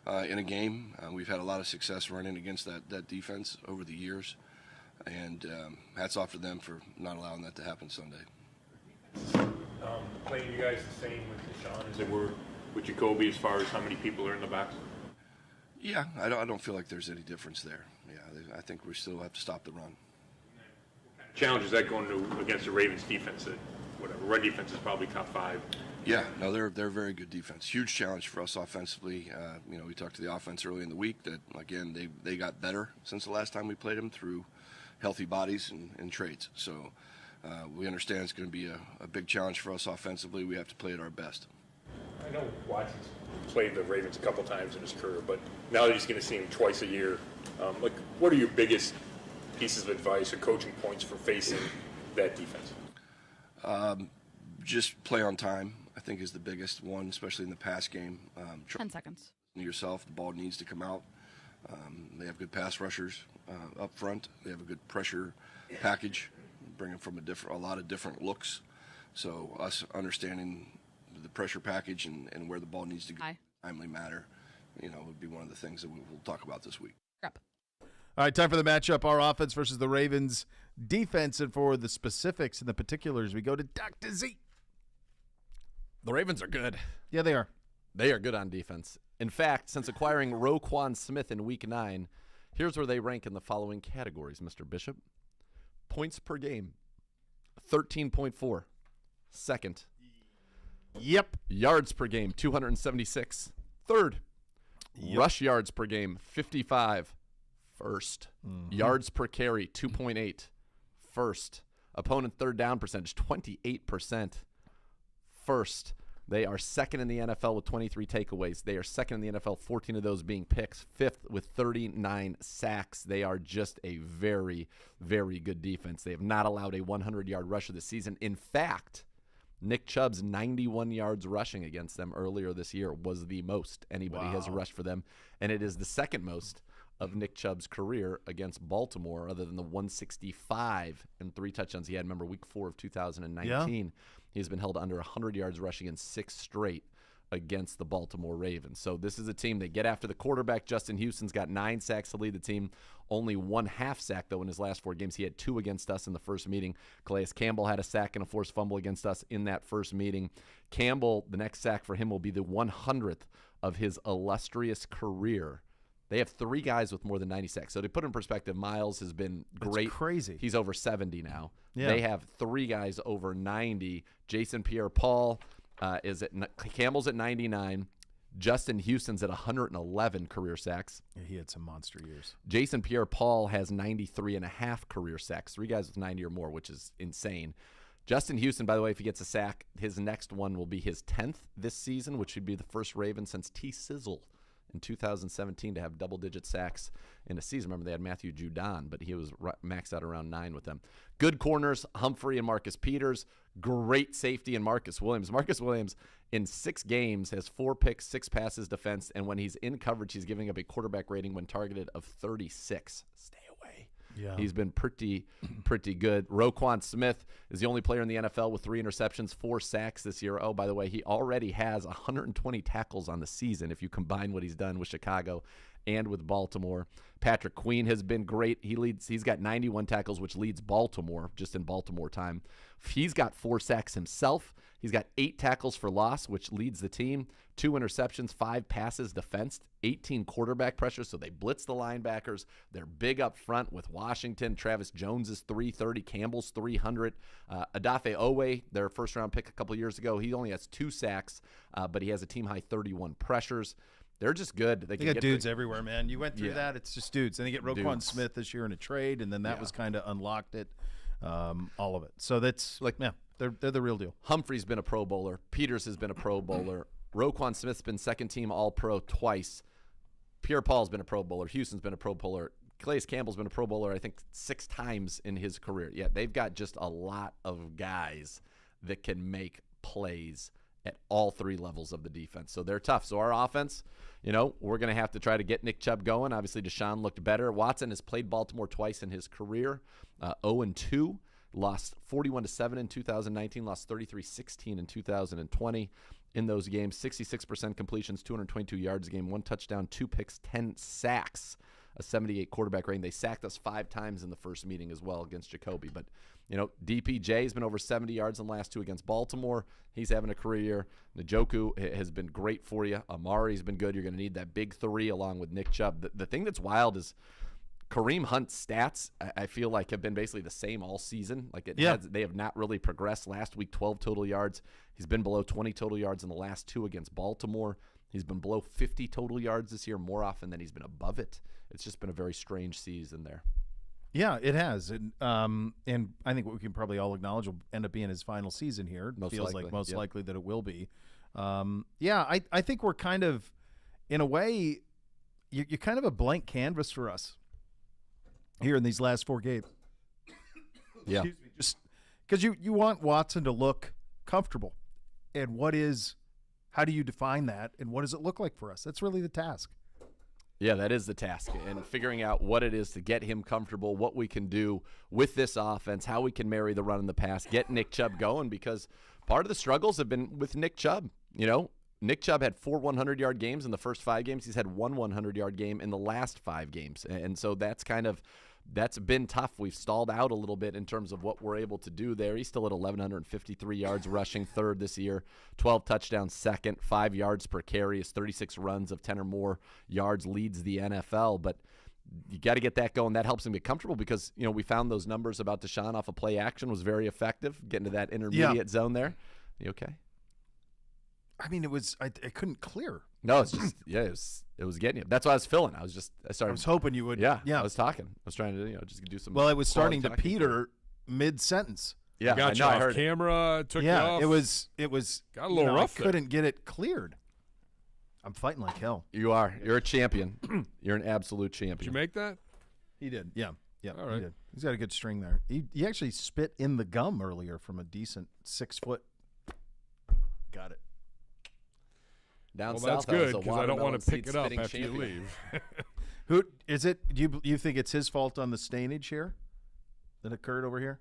in a game. We've had a lot of success running against that defense over the years. And hats off to them for not allowing that to happen Sunday. Playing you guys the same with Deshaun as they were with Jacoby as far as how many people are in the back? Yeah, I don't feel like there's any difference there. Yeah, I think we still have to stop the run. What kind of challenge is that going to against the Ravens defense? Run defense is probably top 5. Yeah, no, they're a very good defense. Huge challenge for us offensively. We talked to the offense early in the week that, again, they got better since the last time we played them through healthy bodies and trades. So we understand it's going to be a big challenge for us offensively. We have to play at our best. I know Watson's played the Ravens a couple times in his career, but now that he's going to see him twice a year, what are your biggest pieces of advice or coaching points for facing that defense? Just play on time, I think, is the biggest one, especially in the pass game. 10 seconds. Yourself, the ball needs to come out. They have good pass rushers up front. They have a good pressure package, bringing from a lot of different looks. So us understanding the pressure package and where the ball needs to go, timely matter, would be one of the things that we'll talk about this week. Crap. All right, time for the matchup, our offense versus the Ravens defense. And for the specifics and the particulars, we go to Dr. Z. The Ravens are good. Yeah, they are. They are good on defense. In fact, since acquiring Roquan Smith in Week 9, here's where they rank in the following categories, Mr. Bishop. Points per game, 13.4. Second. Yep. Yards per game, 276. Third. Yep. Rush yards per game, 55. First. Yards per carry, 2.8. First. Opponent third down percentage, 28%. First. They are second in the NFL with 23 takeaways. They are second in the NFL, 14 of those being picks. Fifth with 39 sacks. They are just a very, very good defense. They have not allowed a 100-yard rusher this season. In fact, Nick Chubb's 91 yards rushing against them earlier this year was the most anybody has rushed for them, and it is the second most of Nick Chubb's career against Baltimore, other than the 165 and 3 touchdowns he had. Remember, Week 4 of 2019, he's been held under 100 yards rushing in 6 straight against the Baltimore Ravens. So this is a team that get after the quarterback. Justin Houston's got 9 sacks to lead the team. Only 1 half sack, though, in his last 4 games. He had 2 against us in the first meeting. Calais Campbell had a sack and a forced fumble against us in that first meeting. Campbell, the next sack for him will be the 100th of his illustrious career. They have 3 guys with more than 90 sacks. So to put in perspective, Miles has been great. That's crazy. He's over 70 now. Yeah. They have 3 guys over 90. Jason Pierre-Paul Campbell's at 99. Justin Houston's at 111 career sacks. Yeah, he had some monster years. Jason Pierre-Paul has 93.5 career sacks. 3 guys with 90 or more, which is insane. Justin Houston, by the way, if he gets a sack, his next one will be his 10th this season, which would be the first Raven since T. Sizzle in 2017 to have double-digit sacks in a season. Remember, they had Matthew Judon, but he was maxed out around 9 with them. Good corners, Humphrey and Marcus Peters. Great safety in Marcus Williams. Marcus Williams, in 6 games, has 4 picks, 6 passes defense, and when he's in coverage, he's giving up a quarterback rating when targeted of 36. Stay away. Yeah. He's been pretty good. Roquan Smith is the only player in the NFL with 3 interceptions, 4 sacks this year. Oh, by the way, he already has 120 tackles on the season if you combine what he's done with Chicago and with Baltimore. Patrick Queen has been great. He's got 91 tackles, which leads Baltimore just in Baltimore time. He's got 4 sacks himself. He's got 8 tackles for loss, which leads the team. 2 interceptions, 5 passes defensed, 18 quarterback pressures, so they blitz the linebackers. They're big up front with Washington. Travis Jones is 330. Campbell's 300. Adafe Owe, their first-round pick a couple years ago, he only has 2 sacks, but he has a team-high 31 pressures. They're just good. They got dudes everywhere, man. You went through that. It's just dudes. And they get Roquan Dudes. Smith this year in a trade, and then that was kind of unlocked it, all of it. So that's they're the real deal. Humphrey's been a Pro Bowler. Peters has been a Pro Bowler. Roquan Smith's been second-team All-Pro twice. Pierre-Paul's been a Pro Bowler. Houston's been a Pro Bowler. Calais Campbell's been a Pro Bowler, I think, 6 times in his career. Yeah, they've got just a lot of guys that can make plays at all 3 levels of the defense. So they're tough. So our offense, we're going to have to try to get Nick Chubb going. Obviously, Deshaun looked better. Watson has played Baltimore twice in his career, 0-2. Lost 41-7 in 2019, lost 33-16 in 2020. In those games, 66% completions, 222 yards a game, 1 touchdown, 2 picks, 10 sacks, a 78 quarterback rating. They sacked us 5 times in the first meeting as well against Jacoby. But, DPJ has been over 70 yards in the last 2 against Baltimore. He's having a career year. Njoku has been great for you. Amari's been good. You're going to need that big 3 along with Nick Chubb. The thing that's wild is Kareem Hunt's stats, I feel like, have been basically the same all season. They have not really progressed. Last week, 12 total yards. He's been below 20 total yards in the last 2 against Baltimore. He's been below 50 total yards this year more often than he's been above it. It's just been a very strange season there. Yeah, it has. And I think what we can probably all acknowledge will end up being his final season here. Feels like most likely that it will be. I think we're kind of, in a way, you're kind of a blank canvas for us here in these last 4 games. Yeah. Excuse me. Just because you want Watson to look comfortable. And how do you define that? And what does it look like for us? That's really the task. Yeah, that is the task, and figuring out what it is to get him comfortable, what we can do with this offense, how we can marry the run and the pass, get Nick Chubb going, because part of the struggles have been with Nick Chubb. Nick Chubb had 4 100-yard games in the first 5 games. He's had 1 100-yard game in the last 5 games, and so that's been tough. We've stalled out a little bit in terms of what we're able to do there. He's still at 1,153 yards rushing, 3rd this year, 12 touchdowns, 2nd, 5 yards per carry. His 36 runs of 10 or more yards leads the NFL. But you got to get that going. That helps him get comfortable because, we found those numbers about Deshaun off of play action was very effective, getting to that intermediate zone there. You okay? I mean, I couldn't clear. No, it's just it was getting you. That's why I was filling. I was hoping you would. Yeah. I was talking. I was trying to just do some. Well, it was starting to peter mid-sentence. Yeah, got you off camera. Took you off. It was got a little rough. I couldn't get it cleared. I'm fighting like hell. You are. You're a champion. You're an absolute champion. Did you make that? He did. Yeah. All right. He did. He's got a good string there. He actually spit in the gum earlier from a decent 6 foot. Got it. Down well, south, that's good because I don't want to pick it up after you leave. Who is it? Do you think it's his fault on the stainage here that occurred over here?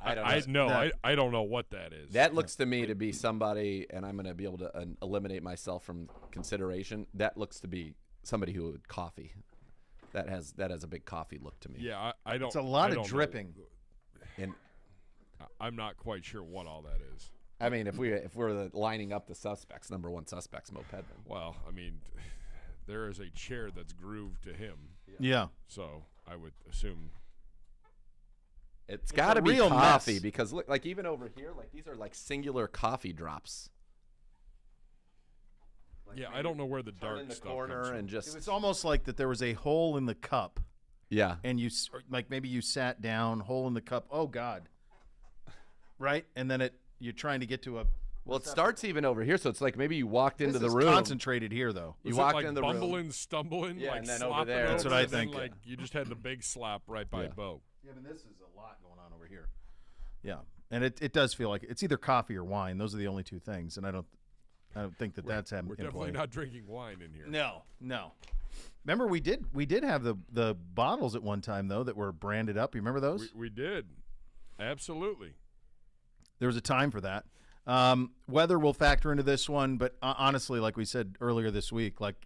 I don't know. I don't know what that is. That looks to me to be somebody, and I'm going to be able to eliminate myself from consideration. That looks to be somebody who would coffee. That has a big coffee look to me. Yeah, I don't. It's a lot of dripping. And I'm not quite sure what all that is. I mean, if we're lining up the suspects, number one suspects, Mo Pedman. Well, I mean, there is a chair that's grooved to him. Yeah. So I would assume it's got to be real coffee mess. because look, like even over here, like these are like singular coffee drops. Like I don't know where the dark in the stuff corner comes from. and just It's almost like that there was a hole in the cup. Yeah. And like maybe you sat down, hole in the cup. Oh God. Right? And then you're trying to get to a. Well, it starts even over here, so it's like maybe you walked into the This is room. concentrated here, though. You Was walked it like in the bumbling, room. stumbling, Yeah, like and then over slopping there. over, That's what I and then, think. like you just had the big slap right by Beau. Yeah, I mean, this is a lot going on over here. Yeah, and it does feel like it's either coffee or wine. Those are the only two things, and I don't think that's happening. We're definitely not drinking wine in here. No. Remember, we did have the bottles at one time though that were branded up. You remember those? We did, absolutely. There was a time for that. Weather will factor into this one, but honestly, like we said earlier this week, like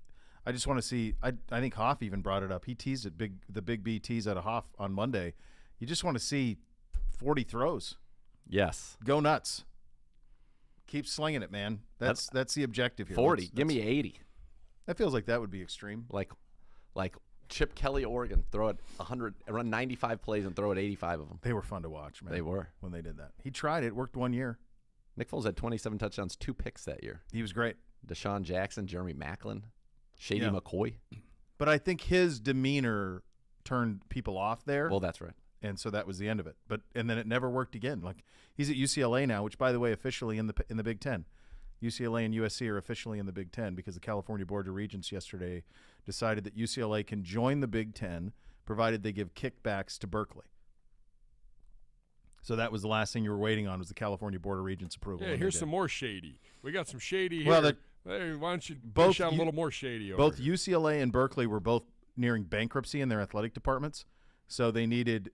I just want to see. I think Hoff even brought it up. He teased it. The Big B teased out of Hoff on Monday. You just want to see 40 throws. Yes. Go nuts. Keep slinging it, man. That's the objective here. 40. Give me 80. That feels like that would be extreme. Like Chip Kelly, Oregon. Throw it 100, run 95 plays and throw it 85 of them. They were fun to watch, man. They were. When they did that. He tried it. Worked 1 year. Nick Foles had 27 touchdowns, 2 picks that year. He was great. Deshaun Jackson, Jeremy Maclin, Shady Yeah. McCoy. But I think his demeanor turned people off there. Well, that's right. And so that was the end of it. And then it never worked again. Like he's at UCLA now, which by the way, officially in the Big Ten. UCLA and USC are officially in the Big Ten because the California Board of Regents yesterday decided that UCLA can join the Big Ten provided they give kickbacks to Berkeley. So that was the last thing you were waiting on was the California Board of Regents approval. Yeah, here's some more shady. We got some shady Well, here. Hey, why don't you both dish out a little more shady over Both here? UCLA and Berkeley were both nearing bankruptcy in their athletic departments. So they needed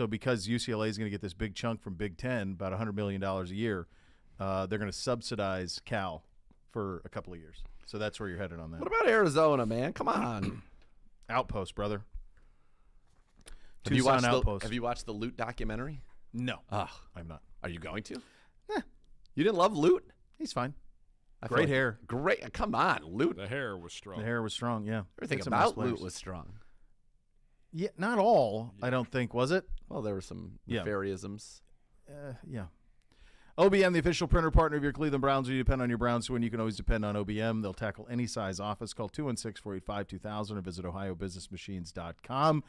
because UCLA is going to get this big chunk from Big Ten, about $100 million a year, they're going to subsidize Cal for a couple of years. So that's where you're headed on that. What about Arizona, man? Come on. Outpost, brother. Have you Outpost. Have you watched the Loot documentary? No. Ugh. I'm not. Are you going to? You didn't love Loot? He's fine. I feel Great like- hair. Great. Come on, Loot. The hair was strong. The hair was strong, yeah. Everything Had some nice about Loot players. was strong. Yeah, not all, I don't think, was it? Well, there were some Yeah. nefariousms. Yeah. OBM, the official printer partner of your Cleveland Browns. You depend on your Browns to win. You can always depend on OBM. They'll tackle any size office. Call 216-485-2000 or visit ohiobusinessmachines.com.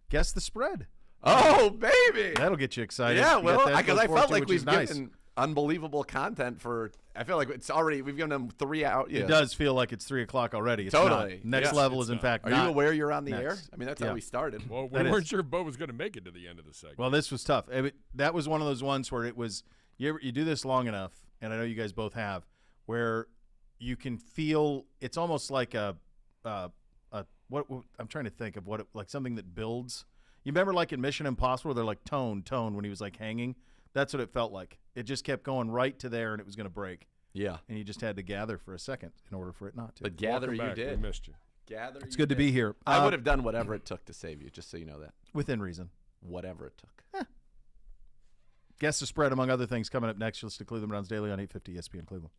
Guess the spread. Oh, baby. That'll get you excited. Yeah, You got well, that to because look I forward felt to, like which we've is nice. given unbelievable content for. I feel like we've given them 3 out. Yeah. It does feel like it's 3 o'clock already. It's Totally. Not. Next Yes, level it's is, in not. fact, Are not you aware you're on the next. air? I mean, that's Yeah. how we started. Well, we That weren't is. sure Beau was going to make it to the end of the segment. Well, this was tough. That was one of those ones where it was you do this long enough, and I know you guys both have, where you can feel it's almost like what I'm trying to think of like something that builds. You remember like in Mission Impossible, they're like tone when he was like hanging. That's what it felt like. It just kept going right to there, and it was going to break. Yeah. And you just had to gather for a second in order for it not to. But gather Welcome you back. did. We missed you. Gather. It's you good to did. be here. I would have done whatever it took to save you, just so you know that. Within reason. Whatever it took. Guess the spread, among other things, coming up next. You'll listen to Cleveland Browns Daily on 850 ESPN Cleveland.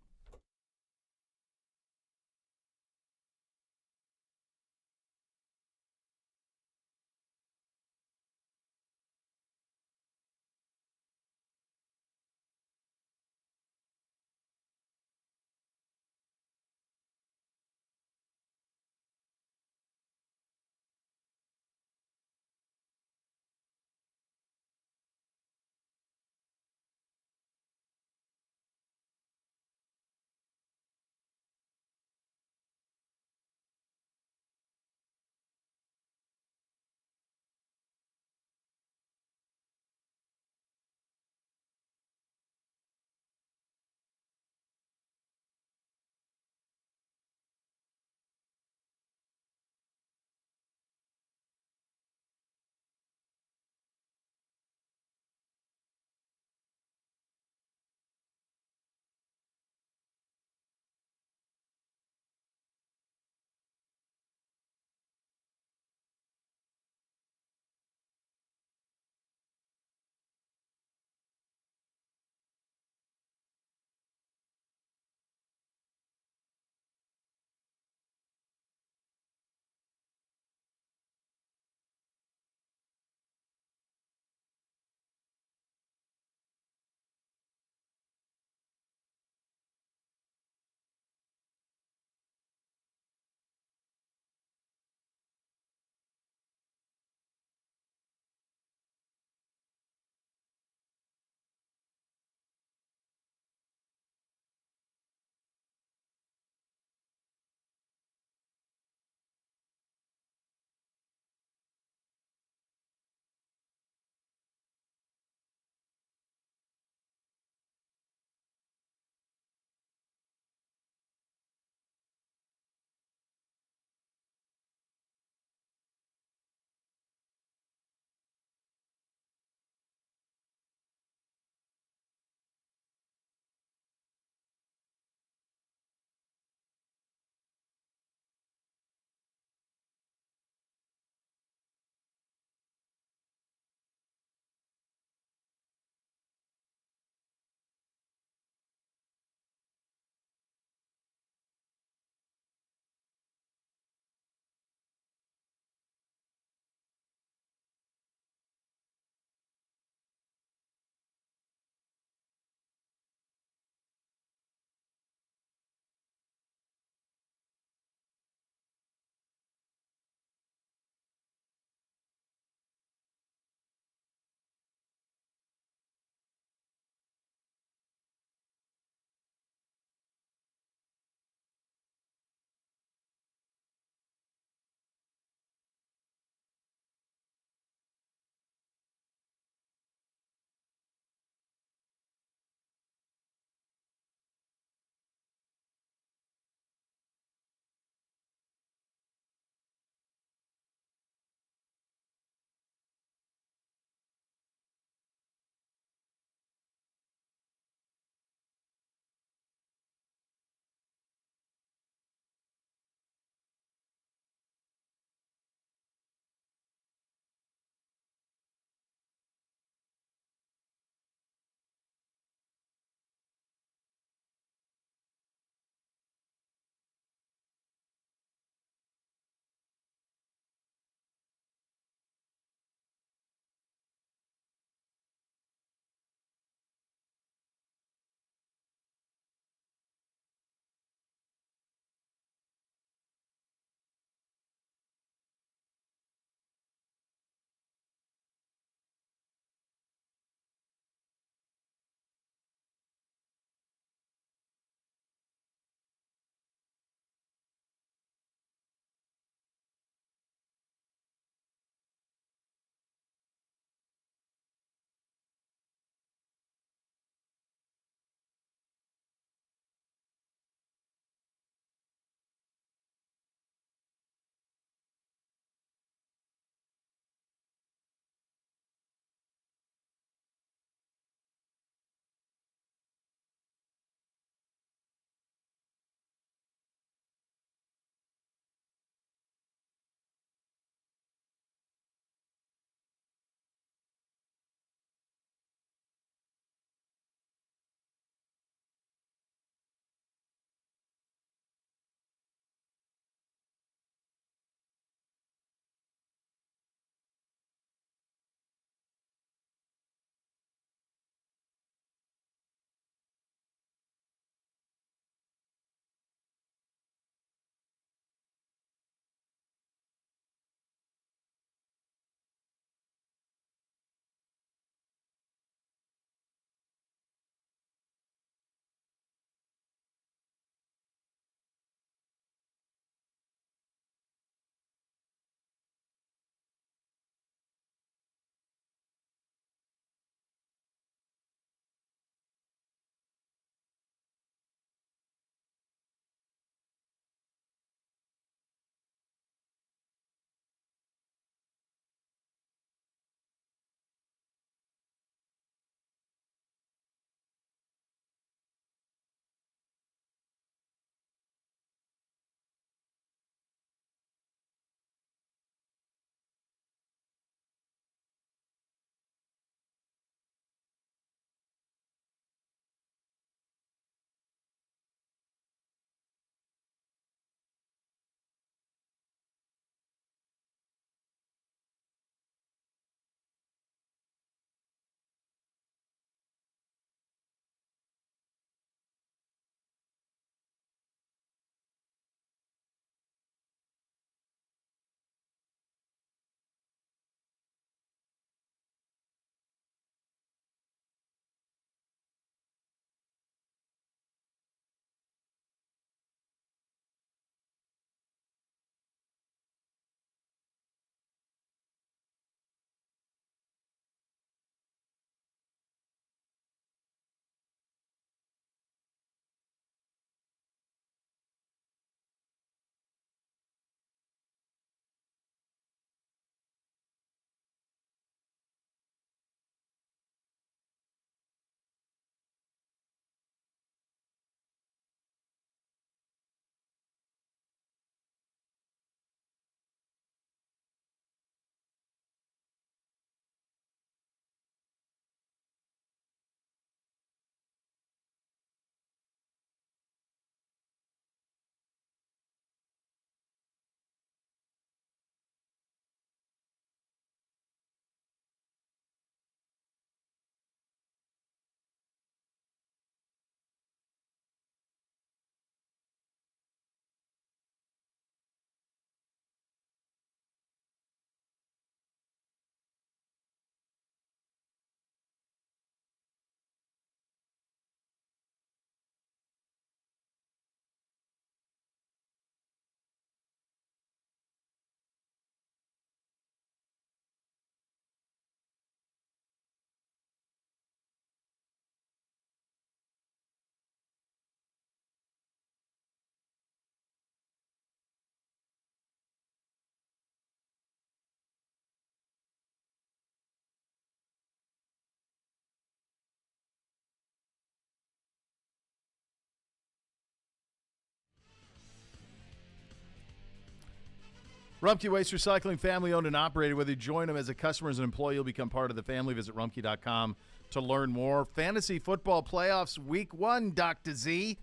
Rumpke Waste Recycling, family-owned and operated. Whether you join them as a customer or as an employee, you'll become part of the family. Visit Rumpke.com to learn more. Fantasy football playoffs, week 1, Dr. Z.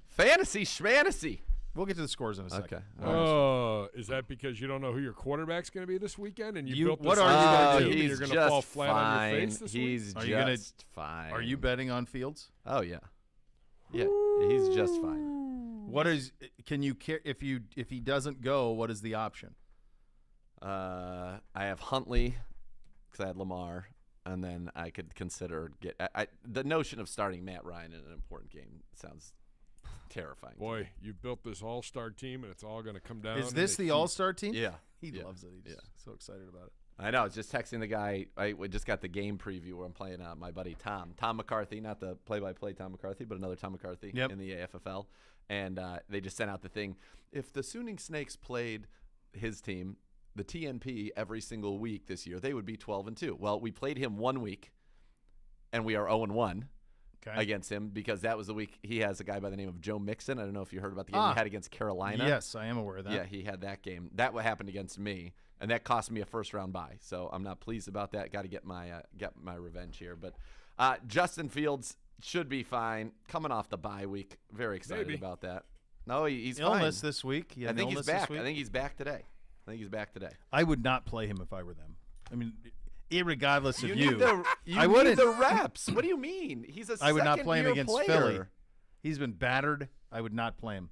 Fantasy schmantasy. We'll get to the scores in a second. Okay. Oh, is that because you don't know who your quarterback's going to be this weekend, and you built this? What are you going to do? He's You're going just to fall flat fine. on your face this week? He's Are you gonna- just fine. Are you betting on Fields? Oh yeah. Yeah, he's just fine. What is? Can you care if he doesn't go? What is the option? I have Huntley because I had Lamar, and then I could consider the notion of starting Matt Ryan in an important game sounds terrifying. Boy, you've built this all-star team, and it's all going to come down. Is this the All-Star team? Yeah, He loves it. He's so excited about it. I know. I was just texting the guy. We just got the game preview where I'm playing my buddy Tom McCarthy, not the play-by-play Tom McCarthy, but another Tom McCarthy in the AFFL. And they just sent out the thing. If the Sooning Snakes played his team, the TNP, every single week this year, they would be 12-2. Well, we played him 1 week, and we are 0-1 against him because that was the week he has a guy by the name of Joe Mixon. I don't know if you heard about the game he had against Carolina. Yes, I am aware of that. Yeah, he had that game. That what happened against me. And that cost me a first-round bye, so I'm not pleased about that. Got to get my revenge here. But Justin Fields should be fine. Coming off the bye week, very excited about that. No, he's illness fine. this week. I think he's back. I think he's back today. I would not play him if I were them. I mean, irregardless of you. I wouldn't. Need the reps. What do you mean? He's a I would not play him against player. Philly. He's been battered. I would not play him.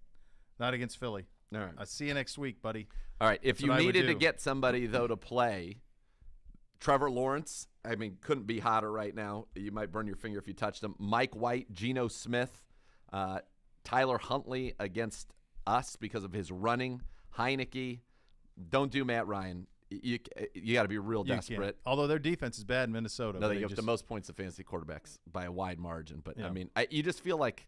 Not against Philly. All right. I'll see you next week, buddy. All right. If That's you what I would needed to do. get somebody, though, to play, Trevor Lawrence, I mean, couldn't be hotter right now. You might burn your finger if you touched him. Mike White, Geno Smith, Tyler Huntley against us because of his running. Heineke. Don't do Matt Ryan. You got to be real desperate. Can't. Although their defense is bad in Minnesota. No, they give the most points to fantasy quarterbacks by a wide margin. But, Yeah. I mean, you just feel like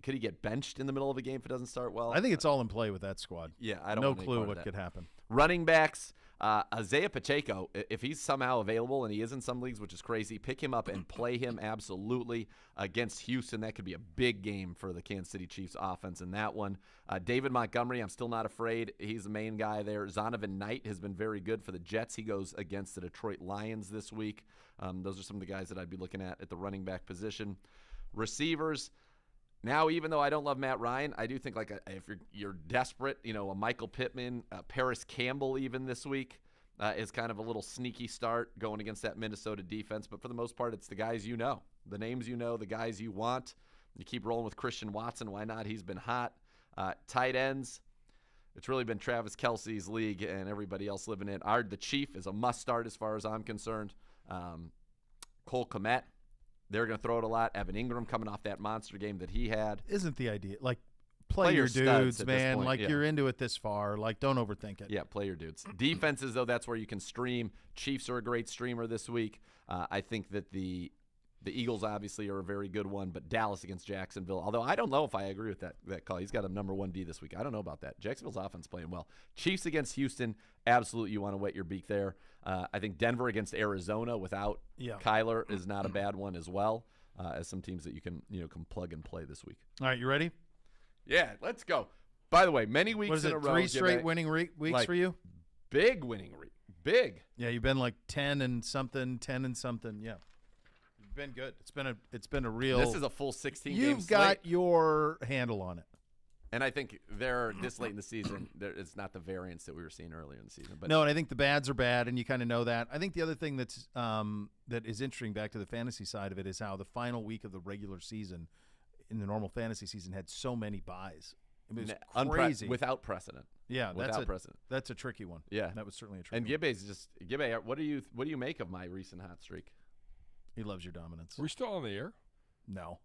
could he get benched in the middle of a game if it doesn't start well? I think it's all in play with that squad. Yeah, I don't no want any clue part of what that. could happen. Running backs, Isaiah Pacheco, if he's somehow available, and he is in some leagues, which is crazy, pick him up and play him absolutely against Houston. That could be a big game for the Kansas City Chiefs offense in that one. David Montgomery, I'm still not afraid. He's the main guy there. Zonovan Knight has been very good for the Jets. He goes against the Detroit Lions this week. Those are some of the guys that I'd be looking at the running back position. Receivers. Now, even though I don't love Matt Ryan, I do think if you're desperate, a Michael Pittman, Paris Campbell even this week is kind of a little sneaky start going against that Minnesota defense. But for the most part, it's the guys you know, the names you know, the guys you want. You keep rolling with Christian Watson. Why not? He's been hot. Tight ends, it's really been Travis Kelce's league and everybody else living in. The Chief is a must start as far as I'm concerned. Cole Kmet. They're going to throw it a lot. Evan Ingram coming off that monster game that he had. Isn't the idea play your dudes, man? You're into it this far. Don't overthink it. Yeah, play your dudes. Defenses, though, that's where you can stream. Chiefs are a great streamer this week. I think that the Eagles obviously are a very good one, but Dallas against Jacksonville. Although I don't know if I agree with that call. He's got a number 1D this week. I don't know about that. Jacksonville's offense playing well. Chiefs against Houston. Absolutely, you want to wet your beak there. I think Denver against Arizona without Kyler is not a bad one as well. As some teams that you can plug and play this week. All right, you ready? Yeah, let's go. By the way, many weeks in a row. 3 straight winning weeks for you? Big winning week. Big. Yeah, you've been 10 and something. Yeah. You've been good. It's been a real. This is a full 16 game You've got your handle on it. And I think this late in the season, it's not the variance that we were seeing earlier in the season. But no, and I think the bads are bad, and you kind of know that. I think the other thing that is interesting back to the fantasy side of it is how the final week of the regular season in the normal fantasy season had so many buys. It was crazy. Without precedent. Yeah, precedent. That's a tricky one. Yeah. That was certainly a tricky one. And Gibbe, what do you make of my recent hot streak? He loves your dominance. Are we still on the air? No.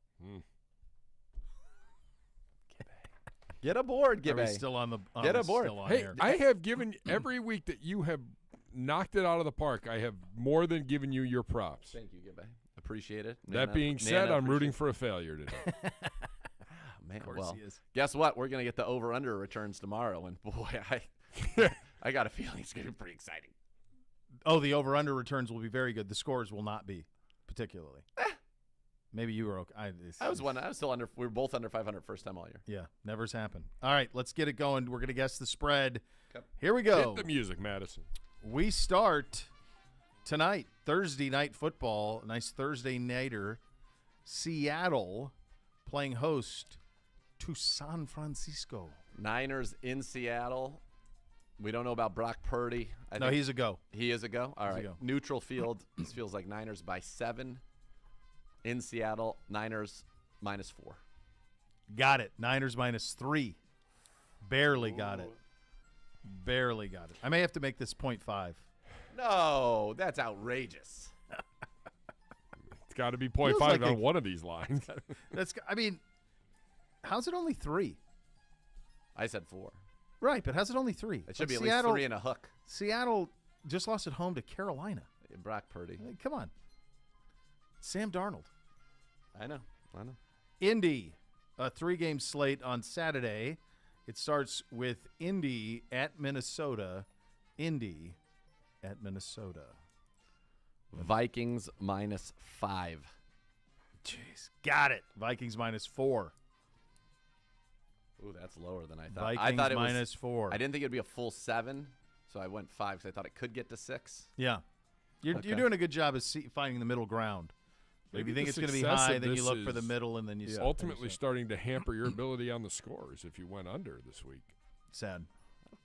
Get aboard, Gibbe. Are we still on the Get aboard. Still on Hey, air? I have given every week that you have knocked it out of the park. I have more than given you your props. Thank you, Gibbe. Appreciate it. That being said, I'm rooting for a failure today. Man, of course well, he is. guess what? We're going to get the over-under returns tomorrow, and boy, I got a feeling it's going to be pretty exciting. Oh, the over-under returns will be very good. The scores will not be, particularly. Maybe you were okay. I was still under. We were both under 500 first time all year. Yeah, never's happened. All right, let's get it going. We're going to guess the spread. Okay. Here we go. Hit the music, Madison. We start tonight, Thursday night football. Nice Thursday nighter. Seattle playing host to San Francisco. Niners in Seattle. We don't know about Brock Purdy. No, he's a go. He is a go? All right. Go. Neutral field. This feels like Niners by 7. In Seattle, Niners -4. Got it. Niners -3. Barely got it. Barely got it. I may have to make this 0.5. No, that's outrageous. It's got to be 0.5 like on one of these lines. How's it only 3? I said 4. Right, but how's it only 3? It should be at least 3 and a hook. Seattle just lost at home to Carolina. Brock Purdy. Come on. Sam Darnold. I know. Indy, a 3-game slate on Saturday. It starts with Indy at Minnesota. Indy at Minnesota. Vikings -5. Jeez. Got it. Vikings -4. Ooh, that's lower than I thought. Vikings I thought it -4. I didn't think it would be a full 7, so I went 5 because I thought it could get to 6. Yeah. You're doing a good job of finding the middle ground. Maybe you think it's going to be success high, of then you this look for the is middle, and then you ultimately starting to hamper your ability on the scores if you went under this week. Sad.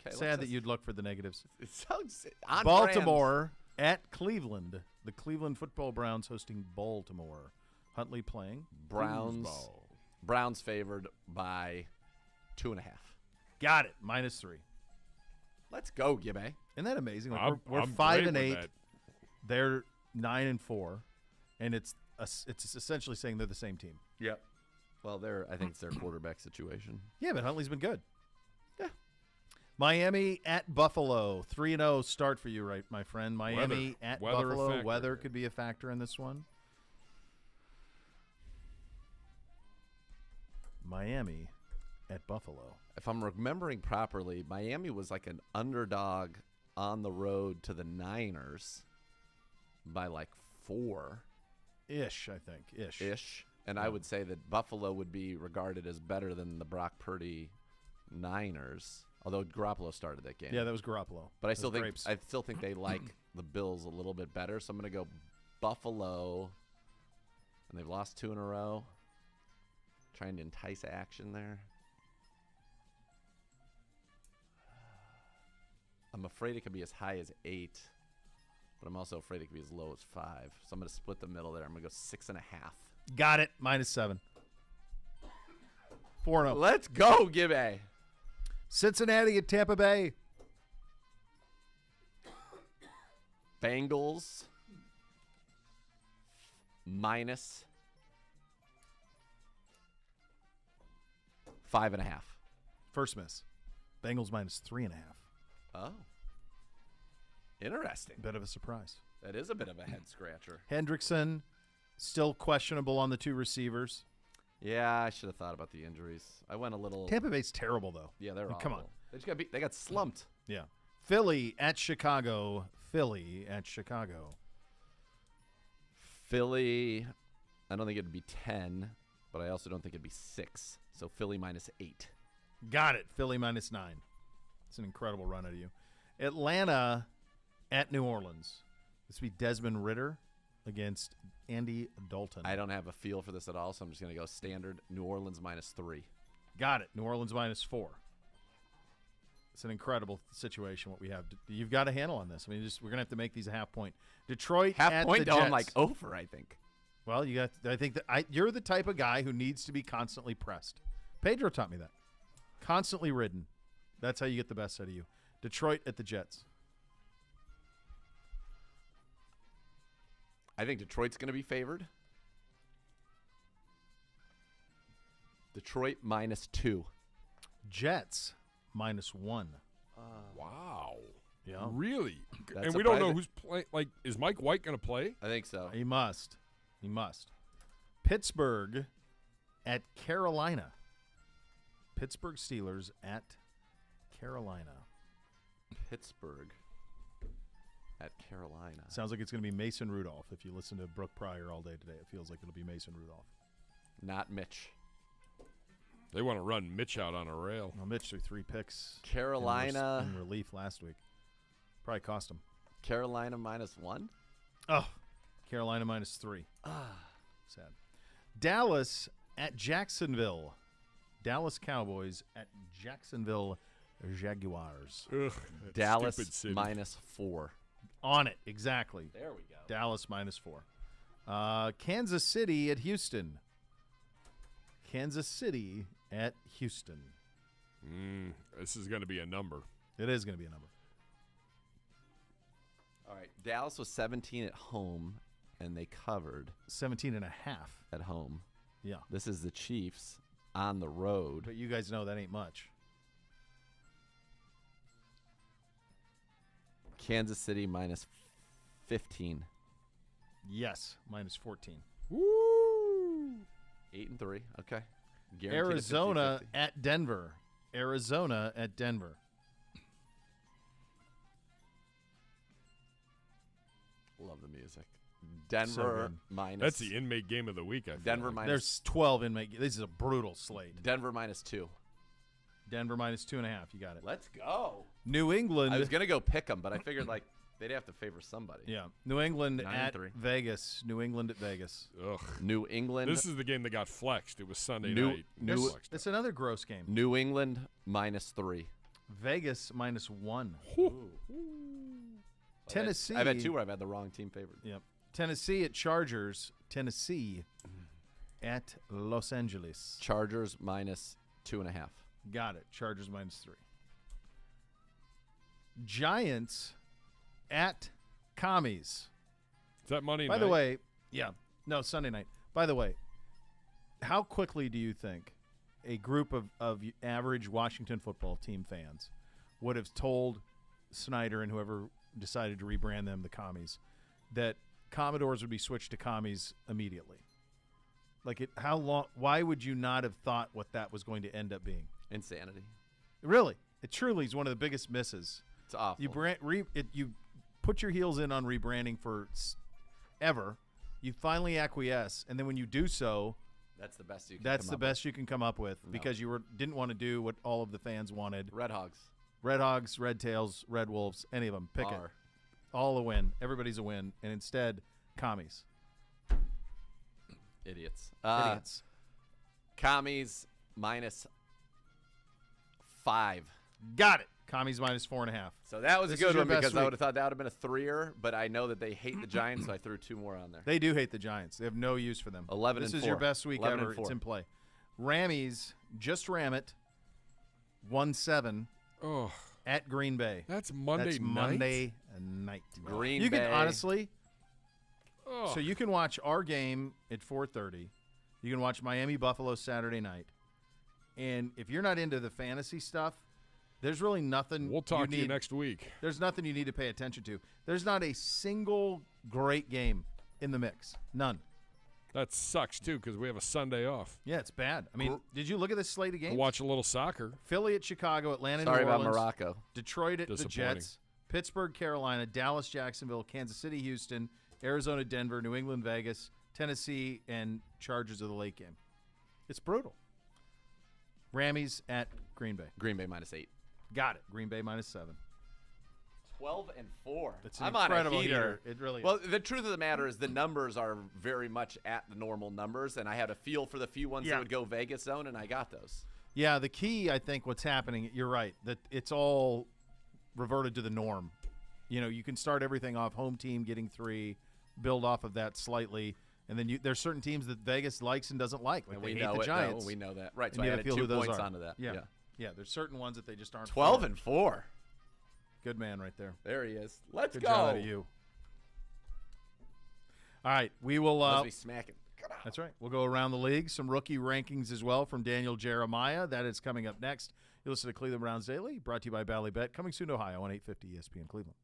Okay. Sad that you'd look for the negatives. It sounds on Baltimore at Cleveland. The Cleveland Football Browns hosting Baltimore. Huntley playing. Browns favored by 2.5. Got it. -3. Let's go, Gibbe. Isn't that amazing? Like I'm we're great 5 and with 8. that. They're 9 and 4, and it's essentially saying they're the same team. Yep. Well, I think it's their quarterback situation. Yeah, but Huntley's been good. Yeah. Miami at Buffalo. 3-0 start for you, right, my friend? Miami at Buffalo. Weather could be a factor in this one. Miami at Buffalo. If I'm remembering properly, Miami was like an underdog on the road to the Niners by like 4-ish, I think. Ish. And I would say that Buffalo would be regarded as better than the Brock Purdy Niners, although Garoppolo started that game. Yeah, that was Garoppolo. But I still think they like the Bills a little bit better. So I'm going to go Buffalo, and they've lost 2 in a row. Trying to entice action there. I'm afraid it could be as high as 8, but I'm also afraid it could be as low as 5. So I'm going to split the middle there. I'm going to go 6.5. Got it. -7. 4-0. Let's go, Gibbe. Cincinnati at Tampa Bay. Bengals -5.5. First miss. Bengals -3.5. Oh. Interesting. Bit of a surprise. That is a bit of a head scratcher. Hendrickson, still questionable on the 2 receivers. Yeah, I should have thought about the injuries. I went a little. Tampa Bay's terrible, though. Yeah, they're awful. Come on. They got slumped. Yeah. Philly at Chicago. Philly, I don't think it'd be 10, but I also don't think it'd be 6. So Philly -8. Got it. Philly -9. It's an incredible run out of you. Atlanta at New Orleans. This would be Desmond Ridder against Andy Dalton. I don't have a feel for this at all, so I'm just going to go standard New Orleans -3. Got it. New Orleans -4. It's an incredible situation what we have. You've got a handle on this. I mean, we're going to have to make these a half point. Detroit at the Jets. I'm like over, I think. Well, I think that you're the type of guy who needs to be constantly pressed. Pedro taught me that. Constantly ridden. That's how you get the best out of you. Detroit at the Jets. I think Detroit's going to be favored. Detroit -2. Jets -1. Wow. Yeah. Really? That's and we don't know who's playing. Like, is Mike White going to play? I think so. He must. Pittsburgh at Carolina. Pittsburgh Steelers at Carolina. Pittsburgh at Carolina. Sounds like it's going to be Mason Rudolph. If you listen to Brooke Pryor all day today, it feels like it'll be Mason Rudolph. Not Mitch. They want to run Mitch out on a rail. Well, Mitch threw 3 picks. Carolina in relief last week. Probably cost him. Carolina -1. Oh, Carolina -3. Sad. Dallas at Jacksonville. Dallas Cowboys at Jacksonville Jaguars. Ugh, Dallas city. -4. On it, exactly. There we go. Dallas -4. Kansas City at Houston. Kansas City at Houston. This is going to be a number. It is going to be a number. All right. Dallas was 17 at home, and they covered 17.5 at home. Yeah. This is the Chiefs on the road. But you guys know that ain't much. Kansas City -15. Yes, -14. Woo! 8-3. Okay. Guaranteed a Arizona 50-50. at Denver. Arizona at Denver. Love the music. Denver minus. That's the inmate game of the week, I think. Denver minus. There's 12 inmate. This is a brutal slate. Denver -2. Denver -2.5. You got it. Let's go. New England. I was gonna go pick them, but I figured like they'd have to favor somebody. Yeah. New England 9-3. at Vegas. New England at Vegas. Ugh. New England. This is the game that got flexed. It was Sunday night. It's another gross game. New England -3. Vegas -1. Tennessee. I've had 2 where I've had the wrong team favored. Yep. Tennessee at Chargers. Tennessee at Los Angeles. Chargers -2.5. Got it. Chargers -3. Giants at Commies. Is that Monday By night? the way, yeah. No, Sunday night. By the way, how quickly do you think a group of average Washington football team fans would have told Snyder and whoever decided to rebrand them the Commies that Commodores would be switched to Commies immediately? Like, how long? Why would you not have thought what that was going to end up being? Insanity. Really, it truly is one of the biggest misses. It's awful. You put your heels in on rebranding for ever. You finally acquiesce, and then when you do so, that's the best you can. That's the best you can come up with because you didn't want to do what all of the fans wanted. Red Hogs, Red Tails, Red Wolves, any of them. Pick it. All a win. Everybody's a win, and instead, Commies. Idiots. Idiots. Commies -5. Got it. Commies -4.5. So that was a good one because I would have thought that would have been a 3-er, but I know that they hate the Giants, so I threw 2 more on there. They do hate the Giants. They have no use for them. 11-4. This is your best week ever. It's in play. Rammies, just ram it. 1-7 at Green Bay. That's Monday night. Monday night. Green Bay. You Bay. can honestly. So you can watch our game at 4:30. You can watch Miami Buffalo Saturday night. And if you're not into the fantasy stuff, there's really nothing. We'll talk to you next week. There's nothing you need to pay attention to. There's not a single great game in the mix. None. That sucks, too, because we have a Sunday off. Yeah, it's bad. I mean, did you look at this slate of games? Watch a little soccer. Philly at Chicago, Atlanta, Sorry New Orleans, about Morocco. Detroit at the Jets, Pittsburgh, Carolina, Dallas, Jacksonville, Kansas City, Houston, Arizona, Denver, New England, Vegas, Tennessee, and Chargers of the late game. It's brutal. Rammies at Green Bay. Green Bay -8. Got it. Green Bay -7. 12-4. That's an I'm incredible on a heater. It really is. Well, the truth of the matter is the numbers are very much at the normal numbers, and I had a feel for the few ones that would go Vegas zone, and I got those. Yeah, the key, I think, what's happening, you're right, that it's all reverted to the norm. You know, you can start everything off home team getting 3, build off of that slightly, and then there's certain teams that Vegas likes and doesn't like. Like, they hate the Giants. No, we know that. Right, and so I added 2 points are. onto that. Yeah, there's certain ones that they just aren't. 12-4. Good man right there. There he is. Let's Good go. job out of you. All right, we will. Must be smacking. That's right. We'll go around the league. Some rookie rankings as well from Daniel Jeremiah. That is coming up next. You listen to Cleveland Browns Daily, brought to you by Ballybet. Coming soon to Ohio on 850 ESPN Cleveland.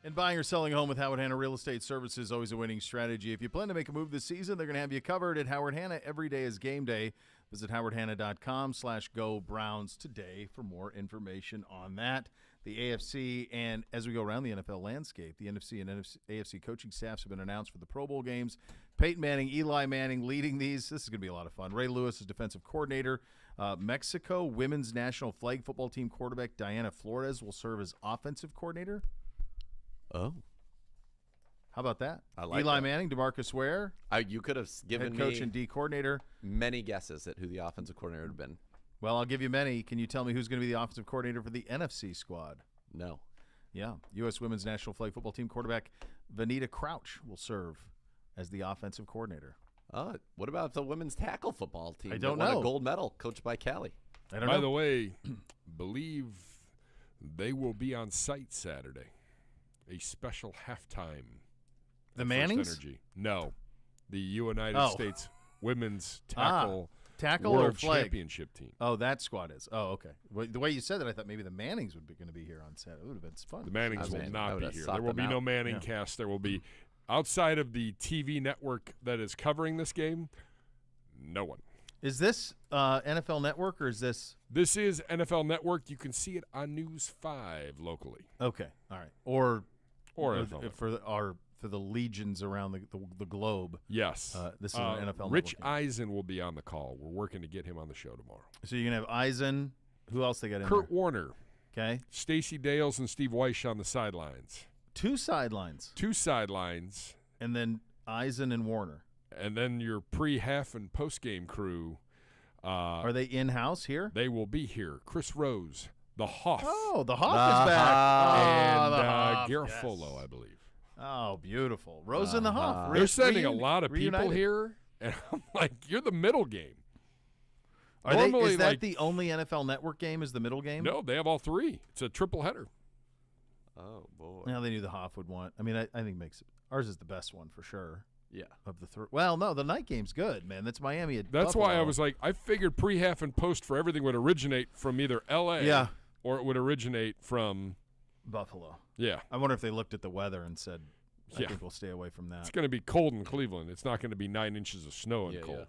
And buying or selling a home with Howard Hanna Real Estate Services is always a winning strategy. If you plan to make a move this season, they're going to have you covered at Howard Hanna. Every day is game day. Visit howardhanna.com/GoBrowns today for more information on that. The AFC, and as we go around the NFL landscape, the NFC and AFC coaching staffs have been announced for the Pro Bowl games. Peyton Manning, Eli Manning leading these. This is going to be a lot of fun. Ray Lewis is defensive coordinator. Mexico women's national flag football team quarterback Diana Flores will serve as offensive coordinator. Oh. How about that? I like Eli that. Manning, DeMarcus Ware. You could have given head coach me and D coordinator. many guesses at who the offensive coordinator would have been. Well, I'll give you many. Can you tell me who's going to be the offensive coordinator for the NFC squad? No. Yeah. U.S. women's national flag football team quarterback Vanita Crouch will serve as the offensive coordinator. What about the women's tackle football team? I don't that won know. a gold medal, coached by Callie. I don't know. By the way, believe they will be on site Saturday. A special halftime. The at First Mannings? Energy. No. The United States women's tackle or world flag? championship team. Oh, that squad is. Oh, okay. Well, the way you said that, I thought maybe the Mannings would be going to be here on set. It would have been fun. The Mannings will I not would be have here. sought There will them be no out. Manning cast. There will be, outside of the TV network that is covering this game, no one. Is this NFL Network or is this? This is NFL Network. You can see it on News 5 locally. Okay. All right. Or NFL Network. for the legions around the globe. Yes. This is an NFL Rich Network game. Eisen will be on the call. We're working to get him on the show tomorrow. So you're going to have Eisen. Who else they got in Kurt there? Warner, Okay. Stacey Dales, and Steve Weish on the sidelines. Two sidelines. Two sidelines. And then Eisen and Warner. And then your pre-half and post-game crew. Are they in-house here? They will be here. Chris Rose, the Hoff, Oh, the Hawk is back. and the Hoff, Garofolo, yes. I believe. Oh, beautiful. Rose and the Hoff. They're sending a lot of people reunited. here, and I'm like, you're the middle game. Is that the only NFL Network game is the middle game? No, they have all three. It's a triple header. Oh, boy. Now they knew the Hoff would want. I mean, I think ours is the best one for sure. Yeah. Of the three. Well, no, the night game's good, man. That's Miami at That's why I Buffalo. was like, I figured pre-half and post for everything would originate from either L.A. or it would originate from Buffalo. Yeah. I wonder if they looked at the weather and said, I Yeah. think we'll stay away from that. It's going to be cold in Cleveland. It's not going to be 9 inches of snow and cold.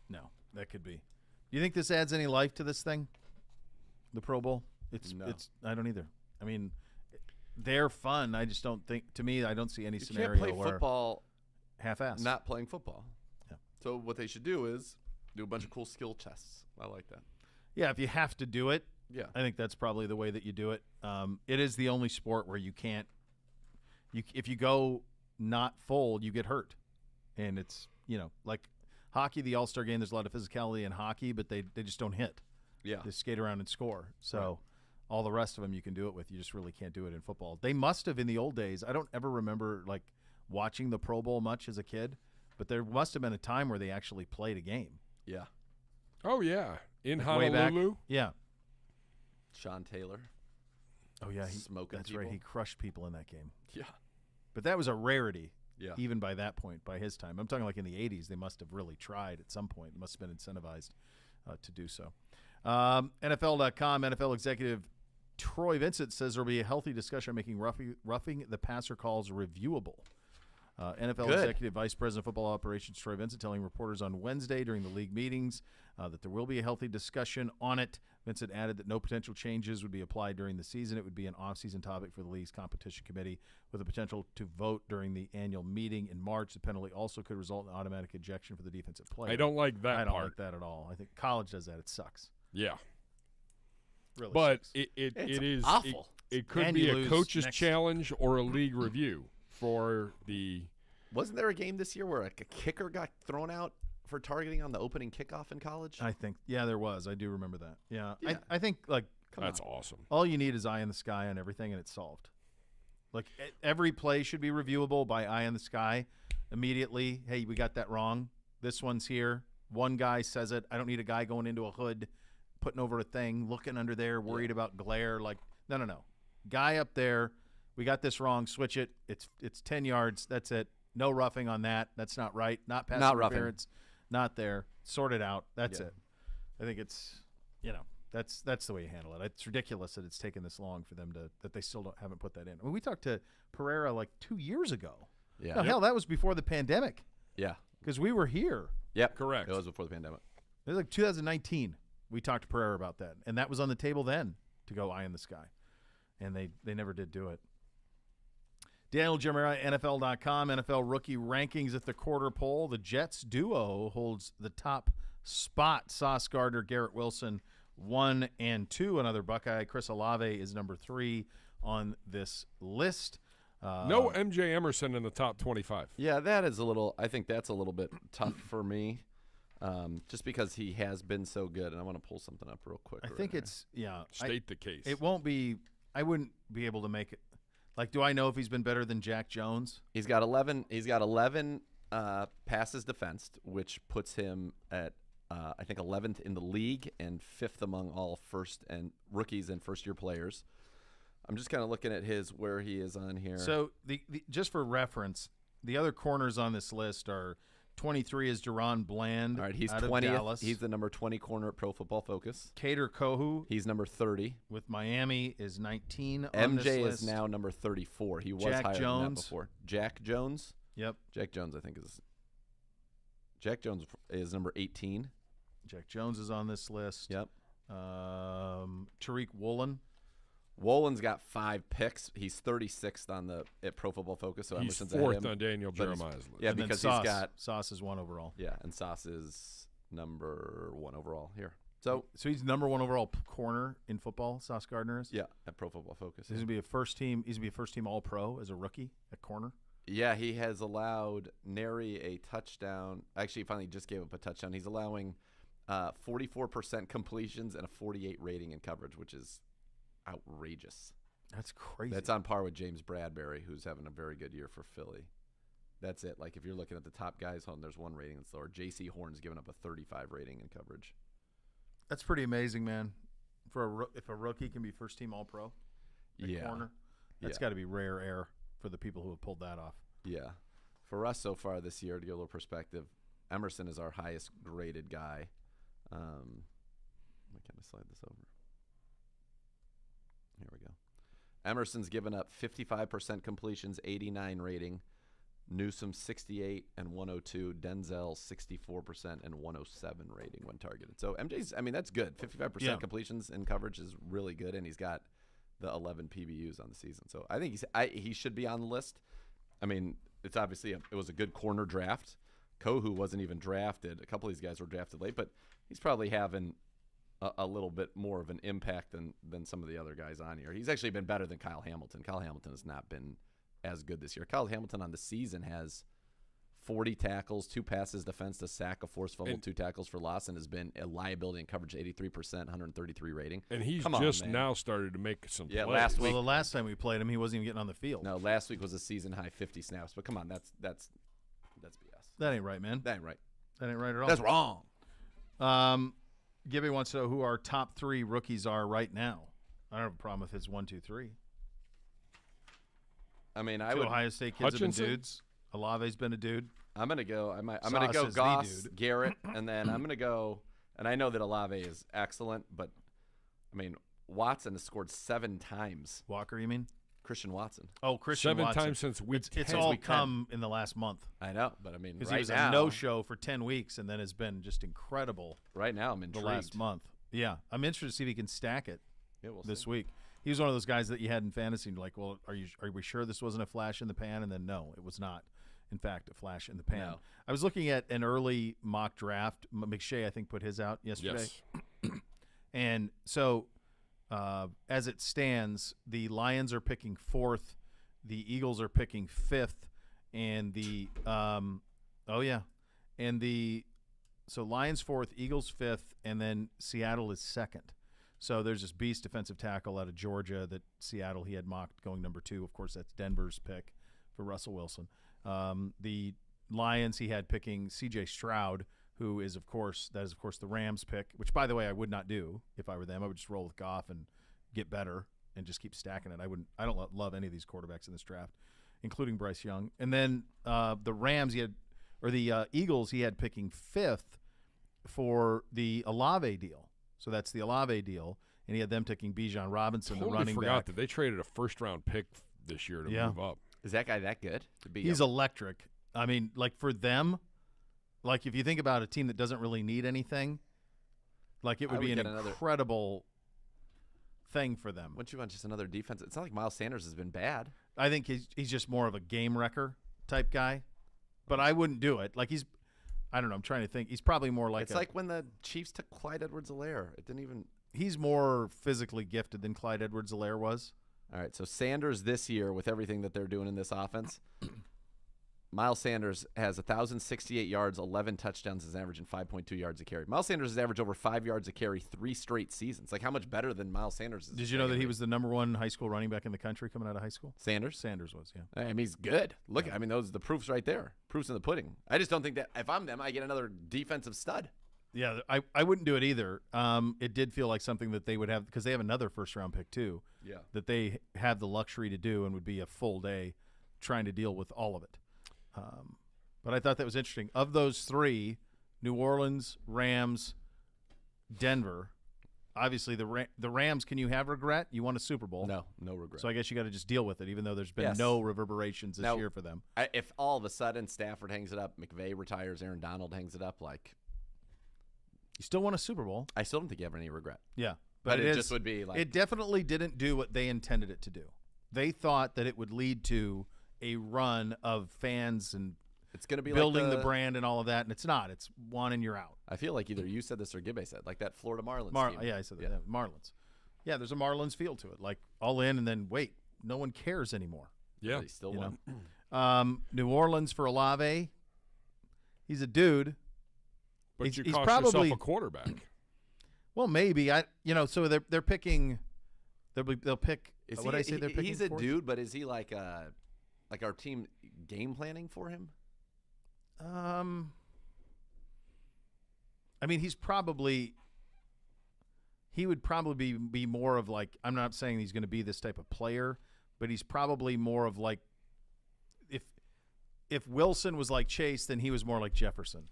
No, that could be. Do you think this adds any life to this thing? The Pro Bowl? It's I don't either. I mean, they're fun. I just don't think, to me, I don't see any You scenario can't play where football half-assed. not playing football. Yeah. So what they should do is do a bunch of cool skill tests. I like that. Yeah, if you have to do it, Yeah. I think that's probably the way that you do it. It is the only sport where you can't. If you go not full, you get hurt, and it's like hockey, the All-Star game. There's a lot of physicality in hockey, but they just don't hit. Yeah. They skate around and score. So all the rest of them you can do it with. You just really can't do it in football. They must have in the old days. I don't ever remember like watching the Pro Bowl much as a kid, but there must have been a time where they actually played a game. Yeah. Oh, yeah. In Like way back. Honolulu? Yeah. Sean Taylor. Oh yeah, Smoking that's people. right. He crushed people in that game. Yeah. But that was a rarity. Yeah. Even by that point, by his time. I'm talking like in the 80s, they must have really tried at some point. They must have been incentivized to do so. NFL.com, NFL executive Troy Vincent says there will be a healthy discussion on making roughing the passer calls reviewable. NFL Good. Executive Vice President of Football Operations Troy Vincent telling reporters on Wednesday during the league meetings that there will be a healthy discussion on it. Vincent added that no potential changes would be applied during the season. It would be an off-season topic for the league's competition committee with the potential to vote during the annual meeting in March. The penalty also could result in automatic ejection for the defensive player. I don't like that I don't part. like that at all. I think college does that. It sucks. Yeah. Really But sucks. it It's is awful. It could And be you a lose coach's next- challenge or a league review for the Wasn't there a game this year where like a kicker got thrown out for targeting on the opening kickoff in college? I think, yeah, there was. I do remember that. Yeah. Yeah. I think, like, That's awesome. all you need is eye in the sky on everything, and it's solved. Like, every play should be reviewable by eye in the sky immediately. Hey, we got that wrong. This one's here. One guy says it. I don't need a guy going into a hood, putting over a thing, looking under there, worried about glare. Like, no. Guy up there, we got this wrong. Switch it. It's 10 yards. That's it. No roughing on that. That's not right. Not pass Not roughing. interference. Not there. Sort it out. That's Yeah. it. I think it's, That's the way you handle it. It's ridiculous that it's taken this long for them that they still haven't put that in. I mean, we talked to Pereira like 2 years ago. Yeah. No, hell, that was before the pandemic. Yeah. Because we were here. Yep. Correct. It was before the pandemic. It was like 2019. We talked to Pereira about that, and that was on the table then to go eye in the sky, and they never did do it. Daniel Jeremiah, NFL.com, NFL rookie rankings at the quarter poll. The Jets duo holds the top spot. Sauce Gardner, Garrett Wilson, 1 and 2. Another Buckeye. Chris Olave is number 3 on this list. No MJ Emerson in the top 25. Yeah, I think that's a little bit tough for me. Just because he has been so good, and I want to pull something up real quick. I think it's State the case. It won't be. I wouldn't be able to make it. Like, do I know if he's been better than Jack Jones? He's got 11. He's got 11 passes defensed, which puts him at I think 11th in the league and 5th among all first and rookies and first-year players. I'm just kind of looking at where he is on here. So the just for reference, the other corners on this list are 23 is Deron Bland. All right, he's out 20th. of Dallas. He's the number 20 corner at Pro Football Focus. Cater Kohu. He's number 30. With Miami is 19 on this MJ list. is now number 34. He was Jack higher Jones. than that before. Jack Jones. Yep. Jack Jones, I think, Jack Jones is number 18. Jack Jones is on this list. Yep. Tariq Woolen. Woolen's got 5 picks. He's 36th at Pro Football Focus. So he's Emerson's 4th ahead on Daniel Jeremiah's list. Yeah, and because Sauce, he's got Sauce is 1 overall. Yeah, and Sauce is number 1 overall here. So he's number 1 overall corner in football. Sauce Gardner is. Yeah, at Pro Football Focus. He's gonna be a first team. He's gonna be a first team All Pro as a rookie at corner. Yeah, he has allowed Neri a touchdown. Actually, he finally just gave up a touchdown. He's allowing 44% completions and a 48 rating in coverage, which is outrageous. That's crazy. That's on par with James Bradbury, who's having a very good year for Philly. That's it. Like, if you're looking at the top guys, there's one rating that's lower. J.C. Horn's given up a 35 rating in coverage. That's pretty amazing, man. If a rookie can be first team All Pro at corner, that's got to be rare air for the people who have pulled that off. Yeah. For us so far this year, to get a little perspective, Emerson is our highest graded guy. Why can't I slide this over? Here we go. Emerson's given up 55% completions, 89 rating. Newsom 68 and 102. Denzel 64% and 107 rating when targeted. So MJ's, that's good. 55% completions in coverage is really good, and he's got the 11 PBUs on the season. So I think he should be on the list. It's obviously it was a good corner draft. Kohu wasn't even drafted. A couple of these guys were drafted late, but he's probably having a little bit more of an impact than some of the other guys on here. He's actually been better than Kyle Hamilton. Kyle Hamilton has not been as good this year. Kyle Hamilton on the season has 40 tackles, 2 passes defensed, a sack, a forced fumble, 2 tackles for loss, and has been a liability in coverage, 83%, 133 rating. And he's now started to make some plays. Last week. Well, the last time we played him, he wasn't even getting on the field. No, last week was a season-high 50 snaps. But come on, that's BS. That ain't right, man. That ain't right. That ain't right at all. That's wrong. Gibby wants to know who our top 3 rookies are right now. I don't have a problem with his 1, 2, 3. I would. Ohio State kids have been dudes. Olave's been a dude. I'm gonna go. I'm gonna go Goss, Garrett, and then I'm gonna go. And I know that Olave is excellent, but Watson has scored 7 times. Walker, you mean? Christian Watson. Oh, Christian 7 Watson. times since week 10. It's all come in the last month. I know, but because right he was now, a no-show for 10 weeks and then has been just incredible. Right now, I'm intrigued. The last month. Yeah, I'm interested to see if he can stack it this week. He was one of those guys that you had in fantasy. Like, well, are we sure this wasn't a flash in the pan? And then no, it was not. In fact, a flash in the pan. No. I was looking at an early mock draft. McShay, I think, put his out yesterday. Yes. And so, as it stands, the Lions are picking 4th, the Eagles are picking 5th, and so Lions 4th, Eagles 5th, and then Seattle is 2nd. So there's this beast defensive tackle out of Georgia that Seattle he had mocked going number 2. Of course, that's Denver's pick for Russell Wilson. The Lions he had picking C.J. Stroud, who is of course the Rams pick. Which, by the way, I would not do if I were them. I would just roll with Goff and get better and just keep stacking it. I don't love any of these quarterbacks in this draft, including Bryce Young. And then the Rams the Eagles he had picking 5th for the Olave deal. So that's the Olave deal. And he had them taking Bijan Robinson, totally the running forgot back. that they traded a first-round pick this year to move up. Is that guy that good? He's electric. I mean, like for them, like if you think about a team that doesn't really need anything, like it would be an incredible thing for them. Wouldn't you want just another defense? It's not like Miles Sanders has been bad. I think he's just more of a game wrecker type guy, but I wouldn't do it. Like I don't know. I'm trying to think. He's probably more like it's like when the Chiefs took Clyde Edwards-Helaire. It didn't even. He's more physically gifted than Clyde Edwards-Helaire was. All right, so Sanders this year with everything that they're doing in this offense, Miles Sanders has 1,068 yards, 11 touchdowns, is averaging 5.2 yards a carry. Miles Sanders has averaged over 5 yards a carry 3 straight seasons. Like how much better than Miles Sanders is? Did you know that he was the #1 high school running back in the country coming out of high school? Sanders was, yeah. I mean, he's good. Look, I mean, the proof's right there. Proof's in the pudding. I just don't think that if I'm them, I get another defensive stud. Yeah, I wouldn't do it either. It did feel like something that they would have because they have another first-round pick too. Yeah, that they have the luxury to do and would be a full day trying to deal with all of it. But I thought that was interesting. Of those three, New Orleans, Rams, Denver. Obviously, the Rams. Can you have regret? You won a Super Bowl. No regret. So I guess you got to just deal with it, even though there's been no reverberations this year for them. If all of a sudden Stafford hangs it up, McVay retires, Aaron Donald hangs it up, like. You still won a Super Bowl. I still don't think you have any regret. Yeah. But it just would be like. It definitely didn't do what they intended it to do. They thought that it would lead to a run of fans and it's going to be building the brand and all of that, and it's not. It's one and you're out. I feel like either you said this or Gibbe said, like that Florida Marlins team. Yeah, I said that. Yeah. Marlins. Yeah, there's a Marlins feel to it. Like all in and then wait, no one cares anymore. Yeah. He still won. New Orleans for Olave. He's a dude. But you cost yourself a quarterback. Well, maybe So they're picking. They'll pick. What I say? They're picking. He's a dude, but is he like our team game planning for him? I mean, he would probably be more of like. I'm not saying he's going to be this type of player, but he's probably more of like. If Wilson was like Chase, then he was more like Jefferson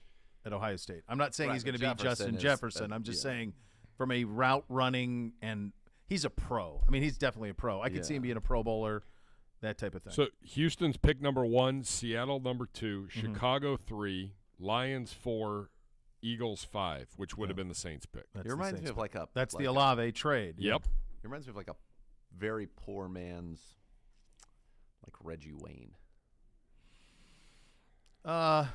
at Ohio State. I'm not saying he's going to be Justin Jefferson. I'm just saying from a route running, and he's a pro. I mean, he's definitely a pro. I could see him being a Pro Bowler, that type of thing. So Houston's pick #1, Seattle #2, Chicago 3, Lions 4, Eagles 5, which would have been the Saints pick. It reminds me of like a. That's the Olave trade. Yep. It reminds me of like a very poor man's, like Reggie Wayne. I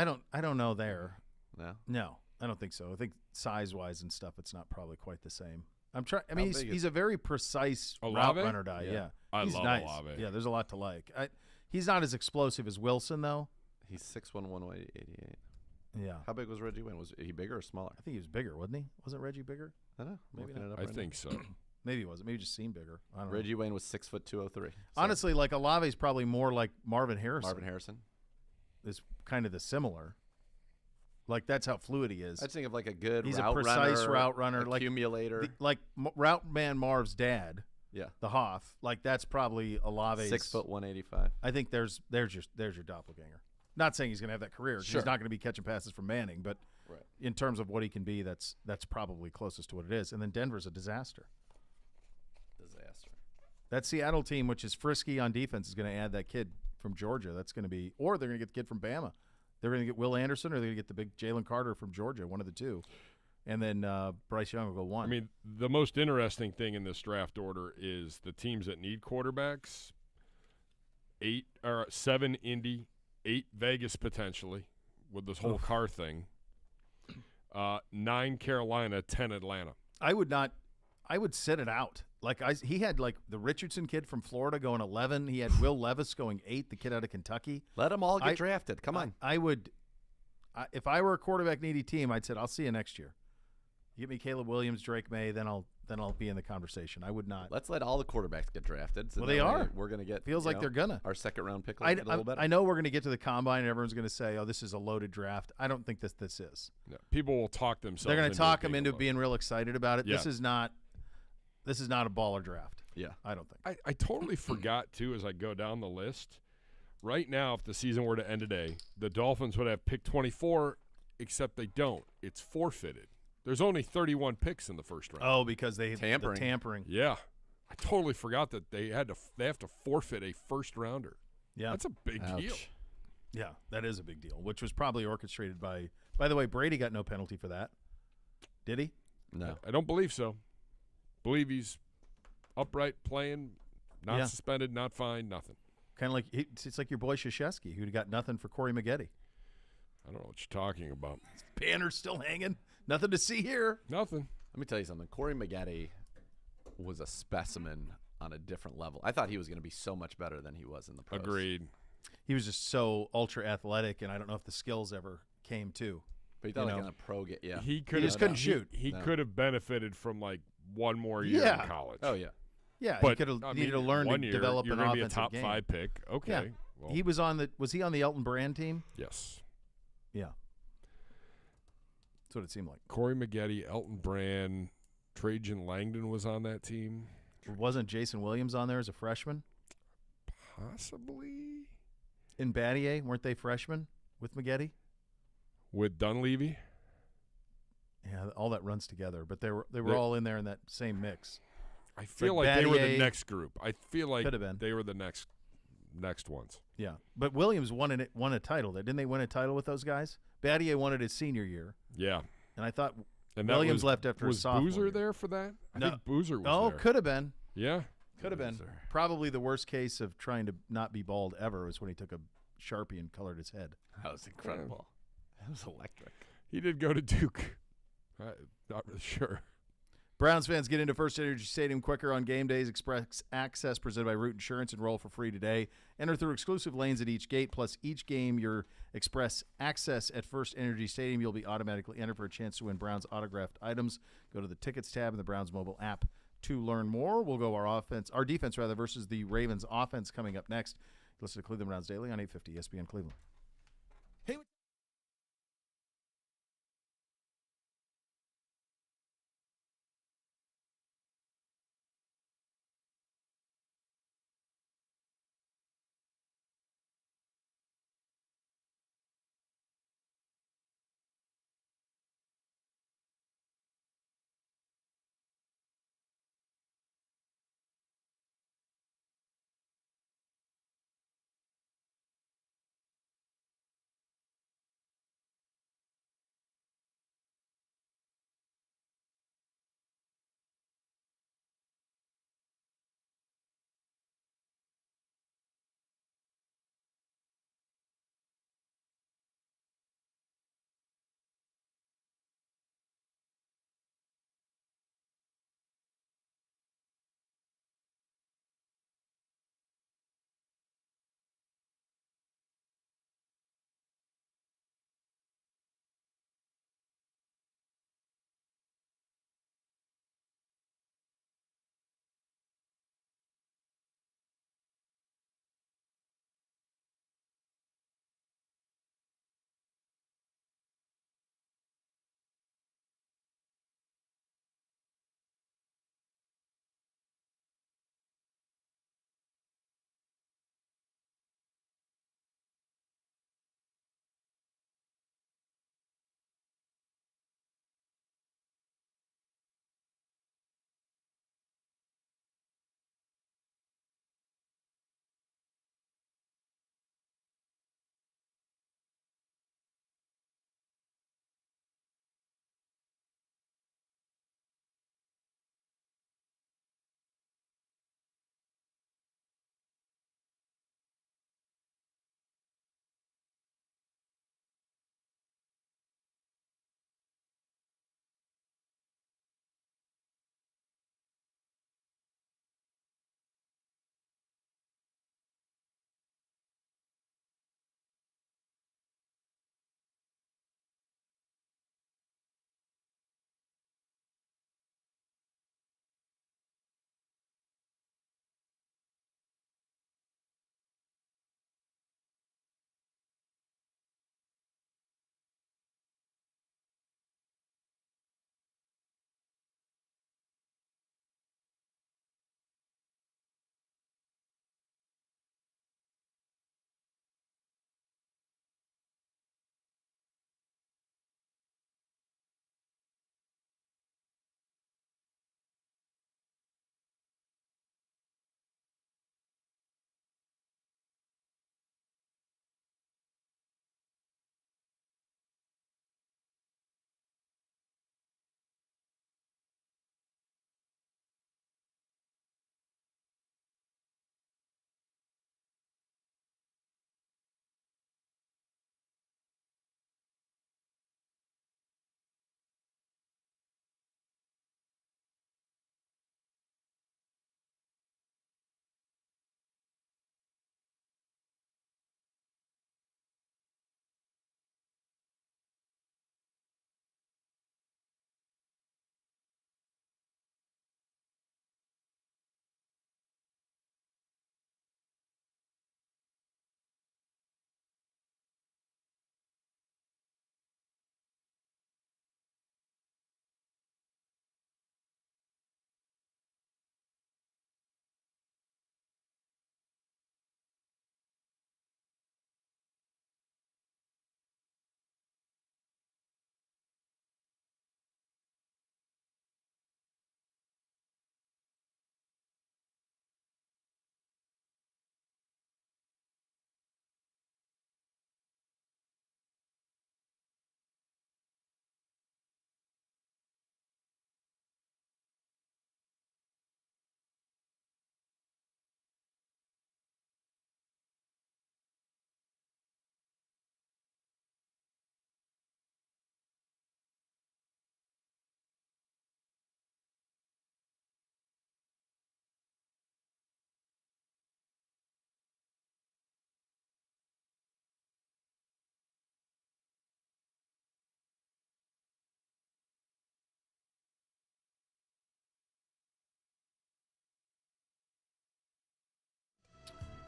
don't know there. No, I don't think so. I think size-wise and stuff, it's not probably quite the same. I'm trying. I mean, he's a very precise route runner guy. Yeah. I love nice. Olave. Yeah, there's a lot to like. He's not as explosive as Wilson though. He's 6'1", 188. Yeah. How big was Reggie Wayne? Was he bigger or smaller? I think he was bigger, wasn't he? Wasn't Reggie bigger? I don't know. Maybe not. I think so. Maybe he wasn't. Maybe he just seemed bigger. I don't know. Reggie Wayne was 6'2", 203. So. Honestly, like Olave's probably more like Marvin Harrison. Marvin Harrison is kind of the similar. Like that's how fluid he is. I just think of like a good. He's route a precise runner, route runner, accumulator, like Route Man Marv's dad. Yeah, the Hoff. Like that's probably Olave's 6'1", 185. I think there's your doppelganger. Not saying he's going to have that career. Sure. He's not going to be catching passes from Manning, but in terms of what he can be, that's probably closest to what it is. And then Denver's a disaster. That Seattle team, which is frisky on defense, is going to add that kid from Georgia. That's going to be, or they're going to get the kid from Bama. They're going to get Will Anderson, or they're going to get the big Jalen Carter from Georgia, one of the two. And then Bryce Young will go one. I mean, the most interesting thing in this draft order is the teams that need quarterbacks. 7 Indy, 8 Vegas potentially with this whole Carr thing. 9 Carolina, 10 Atlanta. I would sit it out. He had like the Richardson kid from Florida going 11. He had Will Levis going 8, the kid out of Kentucky. Let them all get drafted. Come on. I would, if I were a quarterback needy team, I'd say I'll see you next year. You get me Caleb Williams, Drake May, then I'll be in the conversation. I would not. Let's let all the quarterbacks get drafted. So well, they are. We're going to get. Feels like they're gonna. Our second round pick. A little better. I know we're going to get to the combine and everyone's going to say, "Oh, this is a loaded draft." I don't think this is. No, people will talk themselves. They're going to talk them into being real excited about it. Yeah. This is not a baller draft. Yeah, I don't think. I totally forgot too as I go down the list. Right now, if the season were to end today, the Dolphins would have pick 24, except they don't. It's forfeited. There's only 31 picks in the first round. Oh, because the Tampering. tampering. Yeah. I totally forgot that they have to forfeit a first rounder. Yeah. That's a big deal. Yeah, that is a big deal, which was probably orchestrated by the way, Brady got no penalty for that. Did he? No. I don't believe so. Believe he's upright playing, not suspended, not fined, nothing. Kind of like it's like your boy Krzyzewski, who got nothing for Corey Maggette. I don't know what you're talking about. Banner's still hanging. Nothing to see here. Nothing. Let me tell you something. Corey Maggette was a specimen on a different level. I thought he was going to be so much better than he was in the pros. Agreed. He was just so ultra athletic, and I don't know if the skills ever came to. But he thought like in a pro game, yeah. He just couldn't shoot. He could have benefited from like one more year in college. Oh yeah. Yeah, but he could have needed to learn to develop an offensive game. You're going to be a top 5 pick. Okay. Yeah. Well, He was he on the Elton Brand team? Yes. Yeah. That's what it seemed like. Corey Maggette, Elton Brand, Trajan Langdon was on that team. Wasn't Jason Williams on there as a freshman? Possibly. In Battier, weren't they freshmen with Maggette? With Dunleavy? Yeah, all that runs together, but they were all in there in that same mix. I feel like they were the next group. I feel like they were the next ones. Yeah, but Williams won a title. Didn't they win a title with those guys? Battier won it his senior year. Yeah, and I thought Williams left after his sophomore. Was Boozer year. there for that? I No. think Boozer was there. Oh, could have been. Yeah, could have been. Probably the worst case of trying to not be bald ever was when he took a Sharpie and colored his head. That was incredible. That was electric. He did go to Duke. Not really sure. Browns fans, get into First Energy Stadium quicker on game days. Express Access presented by Root Insurance. Enroll for free today. Enter through exclusive lanes at each gate. Plus, each game your Express Access at First Energy Stadium, you'll be automatically entered for a chance to win Browns autographed items. Go to the Tickets tab in the Browns mobile app to learn more. We'll go our defense versus the Ravens offense coming up next. Listen to Cleveland Browns Daily on 850 ESPN Cleveland.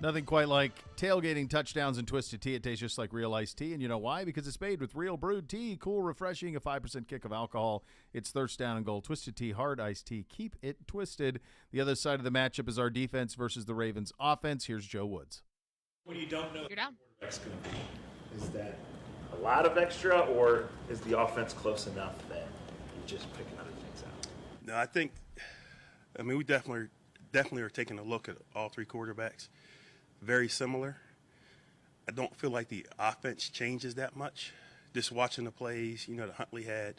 Nothing quite like tailgating touchdowns and Twisted Tea. It tastes just like real iced tea, and you know why? Because it's made with real brewed tea, cool, refreshing, a 5% kick of alcohol. It's thirst down and goal. Twisted Tea, hard iced tea. Keep it twisted. The other side of the matchup is our defense versus the Ravens' offense. Here's Joe Woods. When you don't know you're down. What's going to be, is that a lot of extra, or is the offense close enough that you're just picking other things out? No, we definitely are taking a look at all three quarterbacks. Very similar. I don't feel like the offense changes that much. Just watching the plays, that Huntley had.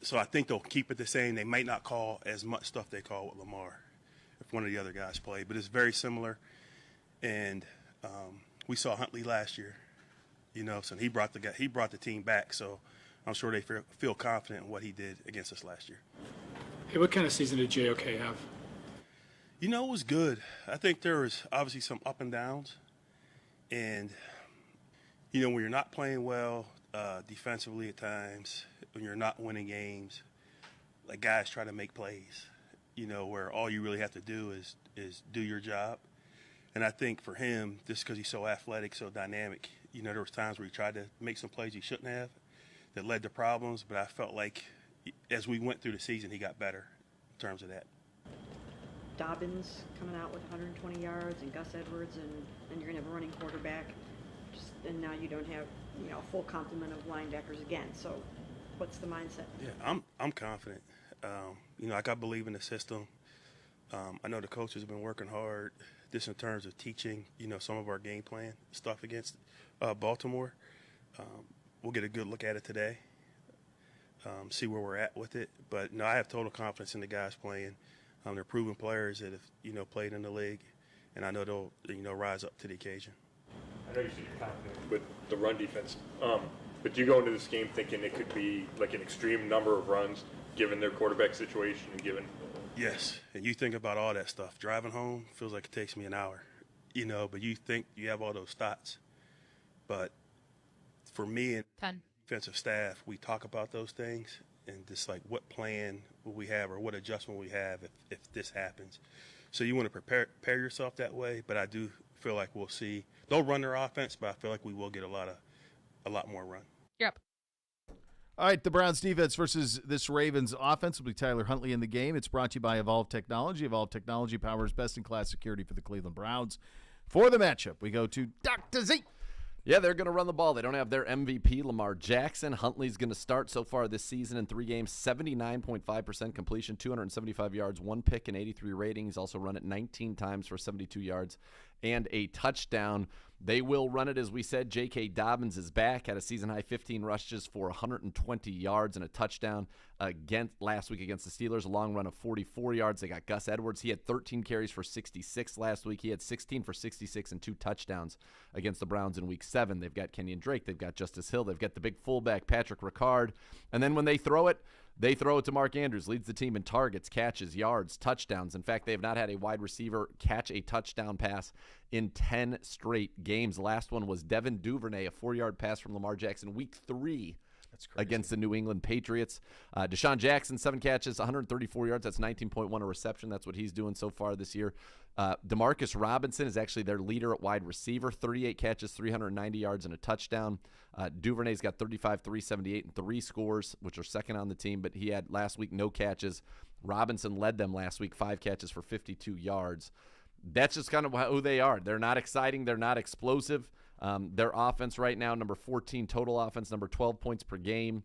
So I think they'll keep it the same. They might not call as much stuff they call with Lamar if one of the other guys played, but it's very similar. And we saw Huntley last year, so he brought the team back. So I'm sure they feel confident in what he did against us last year. Hey, what kind of season did JOK have? It was good. I think there was obviously some up and downs. And, when you're not playing well defensively at times, when you're not winning games, like guys try to make plays, where all you really have to do is do your job. And I think for him, just because he's so athletic, so dynamic, there was times where he tried to make some plays he shouldn't have that led to problems. But I felt like as we went through the season, he got better in terms of that. Dobbins coming out with 120 yards and Gus Edwards, and then you're going to have a running quarterback. And now you don't have, a full complement of linebackers again. So what's the mindset? Yeah, I'm confident. I believe in the system. I know the coaches have been working hard just in terms of teaching, some of our game plan stuff against Baltimore. We'll get a good look at it today, see where we're at with it. But, no, I have total confidence in the guys playing. They're proven players that have, played in the league, and I know they'll, rise up to the occasion. I know you said you're confident with the run defense, but do you go into this game thinking it could be like an extreme number of runs given their quarterback situation and given? Yes, and you think about all that stuff. Driving home feels like it takes me an hour, but you think you have all those thoughts. But for me and 10. Defensive staff, we talk about those things and just like what plan will we have or what adjustment we have if this happens. So you want to prepare yourself that way, but I do feel like we'll see. They'll run their offense, but I feel like we will get a lot more run. You're up. All right, the Browns defense versus this Ravens offense will be Tyler Huntley in the game. It's brought to you by Evolve Technology. Evolve Technology powers best-in-class security for the Cleveland Browns. For the matchup, we go to Dr. Z. Yeah, they're going to run the ball. They don't have their MVP, Lamar Jackson. Huntley's going to start so far this season in 3 games, 79.5% completion, 275 yards, 1 pick, and 83 rating. He's also run it 19 times for 72 yards and a touchdown. They will run it, as we said. J.K. Dobbins is back, had a season-high 15 rushes for 120 yards and a touchdown last week against the Steelers, a long run of 44 yards. They got Gus Edwards. He had 13 carries for 66 last week. He had 16 for 66 and 2 touchdowns against the Browns in Week 7. They've got Kenyon Drake. They've got Justice Hill. They've got the big fullback, Patrick Ricard. And then when they throw it to Mark Andrews, leads the team in targets, catches, yards, touchdowns. In fact, they have not had a wide receiver catch a touchdown pass in 10 straight games. The last one was Devin Duvernay, a 4-yard pass from Lamar Jackson, Week 3 against the New England Patriots. Deshaun Jackson, 7 catches, 134 yards. That's 19.1 a reception. That's what he's doing so far this year. Demarcus Robinson is actually their leader at wide receiver, 38 catches, 390 yards, and a touchdown. Duvernay's got 35, 378, and 3 scores, which are second on the team, but he had last week no catches. Robinson led them last week, 5 catches for 52 yards. That's just kind of who they are. They're not exciting. They're not explosive. Their offense right now, number 14 total offense, number 12 points per game.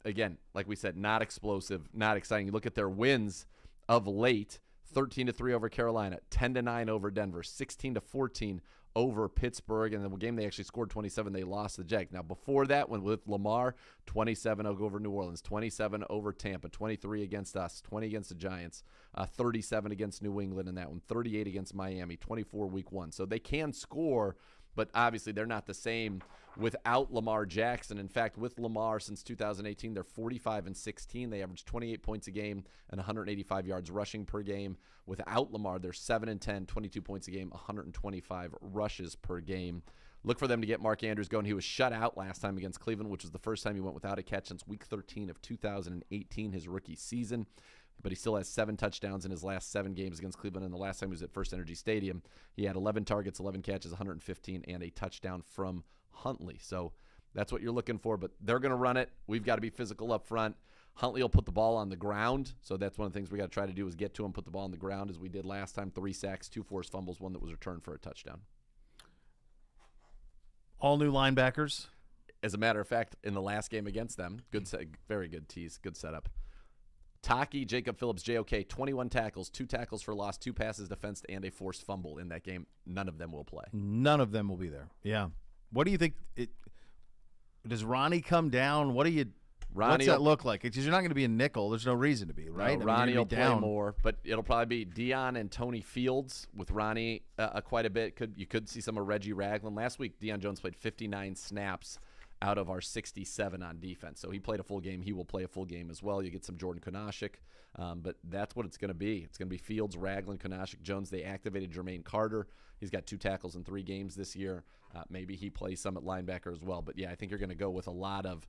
Again, like we said, not explosive, not exciting. You look at their wins of late, 13-3 over Carolina, 10-9 over Denver, 16-14 over Pittsburgh. And the game they actually scored 27, they lost the Jags. Now, before that, when with Lamar, 27 over New Orleans, 27 over Tampa, 23 against us, 20 against the Giants, 37 against New England in that one, 38 against Miami, 24 Week 1. So they can score, but obviously they're not the same without Lamar Jackson. In fact, with Lamar since 2018, they're 45-16. They average 28 points a game and 185 yards rushing per game. Without Lamar, they're 7-10, 22 points a game, 125 rushes per game. Look for them to get Mark Andrews going. He was shut out last time against Cleveland, which was the first time he went without a catch since Week 13 of 2018, his rookie season. but he still has 7 touchdowns in his last 7 games against Cleveland. And the last time he was at First Energy Stadium, he had 11 targets, 11 catches, 115, and a touchdown from Huntley. So that's what you're looking for, but they're going to run it. We've got to be physical up front. Huntley will put the ball on the ground, so that's one of the things we got to try to do is get to him, put the ball on the ground, as we did last time. 3 sacks, 2 forced fumbles, 1 that was returned for a touchdown. All new linebackers. As a matter of fact, in the last game against them, very good tease, good setup. Taki, Jacob Phillips, JOK, 21 tackles, 2 tackles for loss, 2 passes defensed, and a forced fumble in that game. None of them will play. None of them will be there. Yeah. What do you think? Does Ronnie come down? What's that look like? Because you're not going to be a nickel. There's no reason to be, right? No, Ronnie will play more, but it'll probably be Dion and Tony Fields with Ronnie quite a bit. You could see some of Reggie Ragland. Last week, Deion Jones played 59 snaps out of our 67 on defense. So he played a full game. He will play a full game as well. You get some Jordan Konashik, but that's what it's going to be. It's going to be Fields, Ragland, Konashik, Jones. They activated Jermaine Carter. He's got 2 tackles in 3 games this year. Maybe he plays some at linebacker as well. But, yeah, I think you're going to go with a lot of,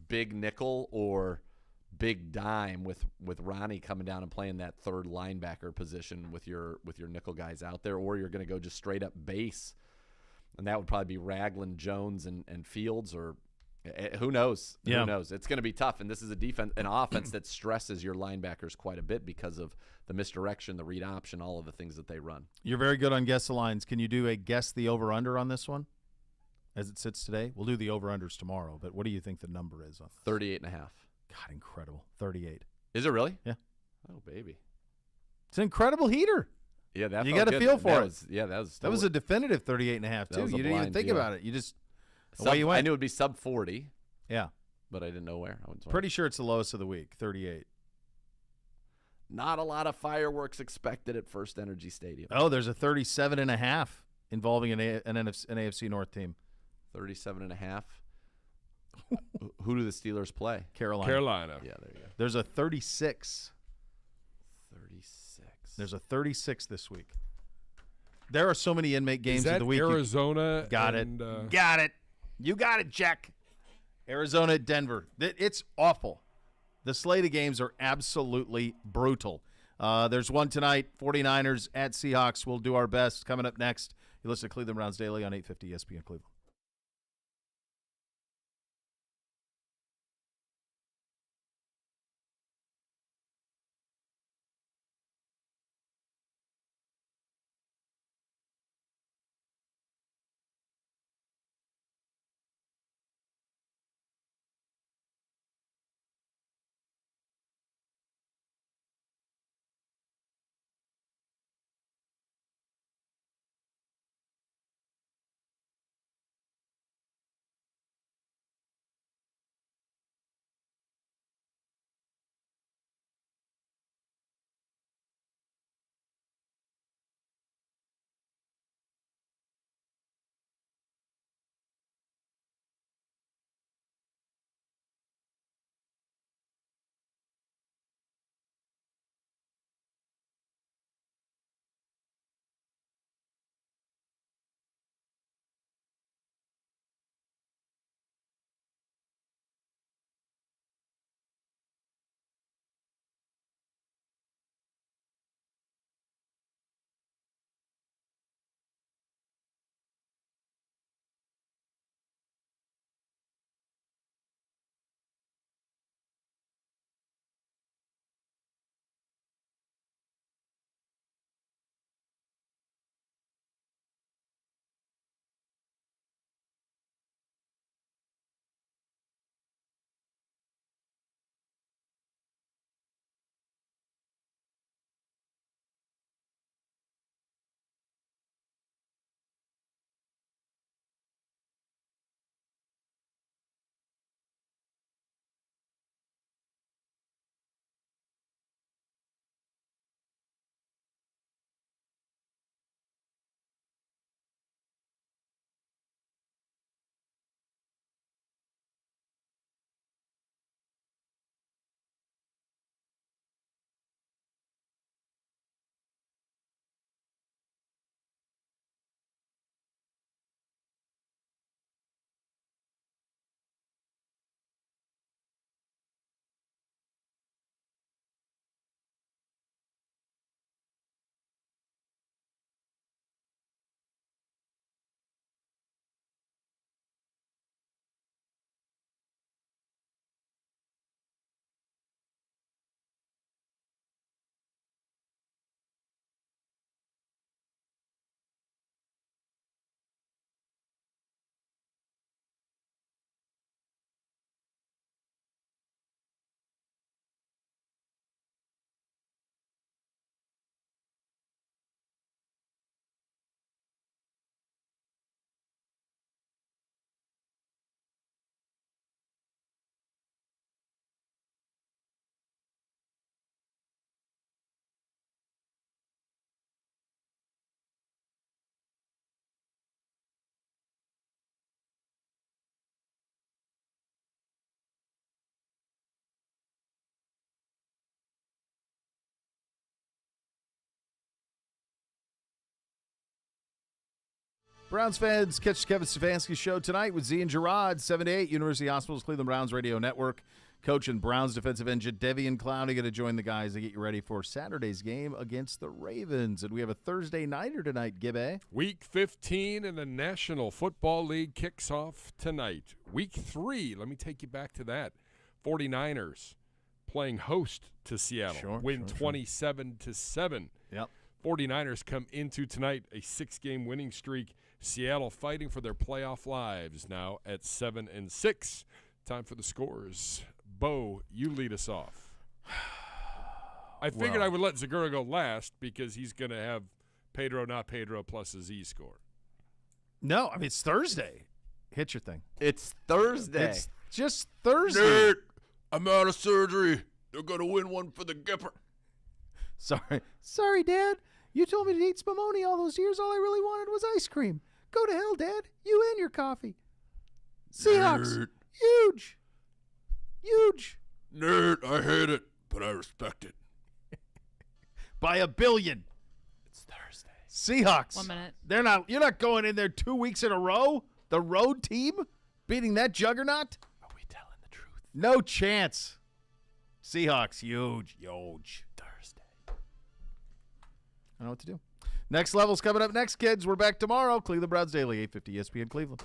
big nickel or big dime with Ronnie coming down and playing that third linebacker position with your nickel guys out there, or you're going to go just straight up base, and that would probably be Ragland, Jones, and Fields, or who knows? Yeah. Who knows? It's going to be tough, and this is an offense that stresses your linebackers quite a bit because of the misdirection, the read option, all of the things that they run. You're very good on guess the lines. Can you do a guess the over-under on this one? As it sits today, we'll do the over-unders tomorrow, but what do you think the number is on this? 38.5. God, incredible. 38. Is it really? Yeah. Oh, baby. It's an incredible heater. Yeah, that you got to feel for it. That was a definitive 38.5 too. You didn't even think about it. You just away you went. I knew it would be sub 40. Yeah, but I didn't know where. Pretty sure it's the lowest of the week. 38. Not a lot of fireworks expected at First Energy Stadium. Oh, there's a 37.5 involving an AFC North team. 37.5. Who do the Steelers play? Carolina. Yeah, there you go. There's a 36. 36. There's a 36 this week. There are so many inmate games of the week. Arizona. Got it. Got it. You got it, Jack. Arizona at Denver. It's awful. The slate of games are absolutely brutal. There's one tonight, 49ers at Seahawks. We'll do our best. Coming up next, you listen to Cleveland Browns Daily on 850 ESPN Cleveland. Browns fans, catch the Kevin Stefanski Show tonight with Z and Gerard, 7 to 8, University Hospitals, Cleveland Browns Radio Network. Coach and Browns defensive end Jadeveon Clowney going to join the guys to get you ready for Saturday's game against the Ravens. And we have a Thursday nighter tonight, Gibby. Week 15 in the National Football League kicks off tonight. Week 3, let me take you back to that. 49ers playing host to Seattle. Win 27-7. Yep. 49ers come into tonight a 6-game winning streak. Seattle fighting for their playoff lives now at 7-6. Time for the scores. Beau, you lead us off. I figured I would let Zagura go last because he's going to have Pedro, not Pedro, plus a Z score. No, I mean, it's Thursday. Hit your thing. It's Thursday. It's just Thursday. Nerd, I'm out of surgery. They're going to win one for the Gipper. Sorry, Dad. You told me to eat spumoni all those years. All I really wanted was ice cream. Go to hell, Dad. You and your coffee. Seahawks. Nerd. Huge. Huge. Nerd, I hate it, but I respect it. By a billion. It's Thursday. Seahawks. 1 minute. You're not going in there 2 weeks in a row? The road team beating that juggernaut? Are we telling the truth? No chance. Seahawks, huge. Thursday. I know what to do. Next level's coming up next, kids. We're back tomorrow. Cleveland Browns Daily, 850 ESPN Cleveland.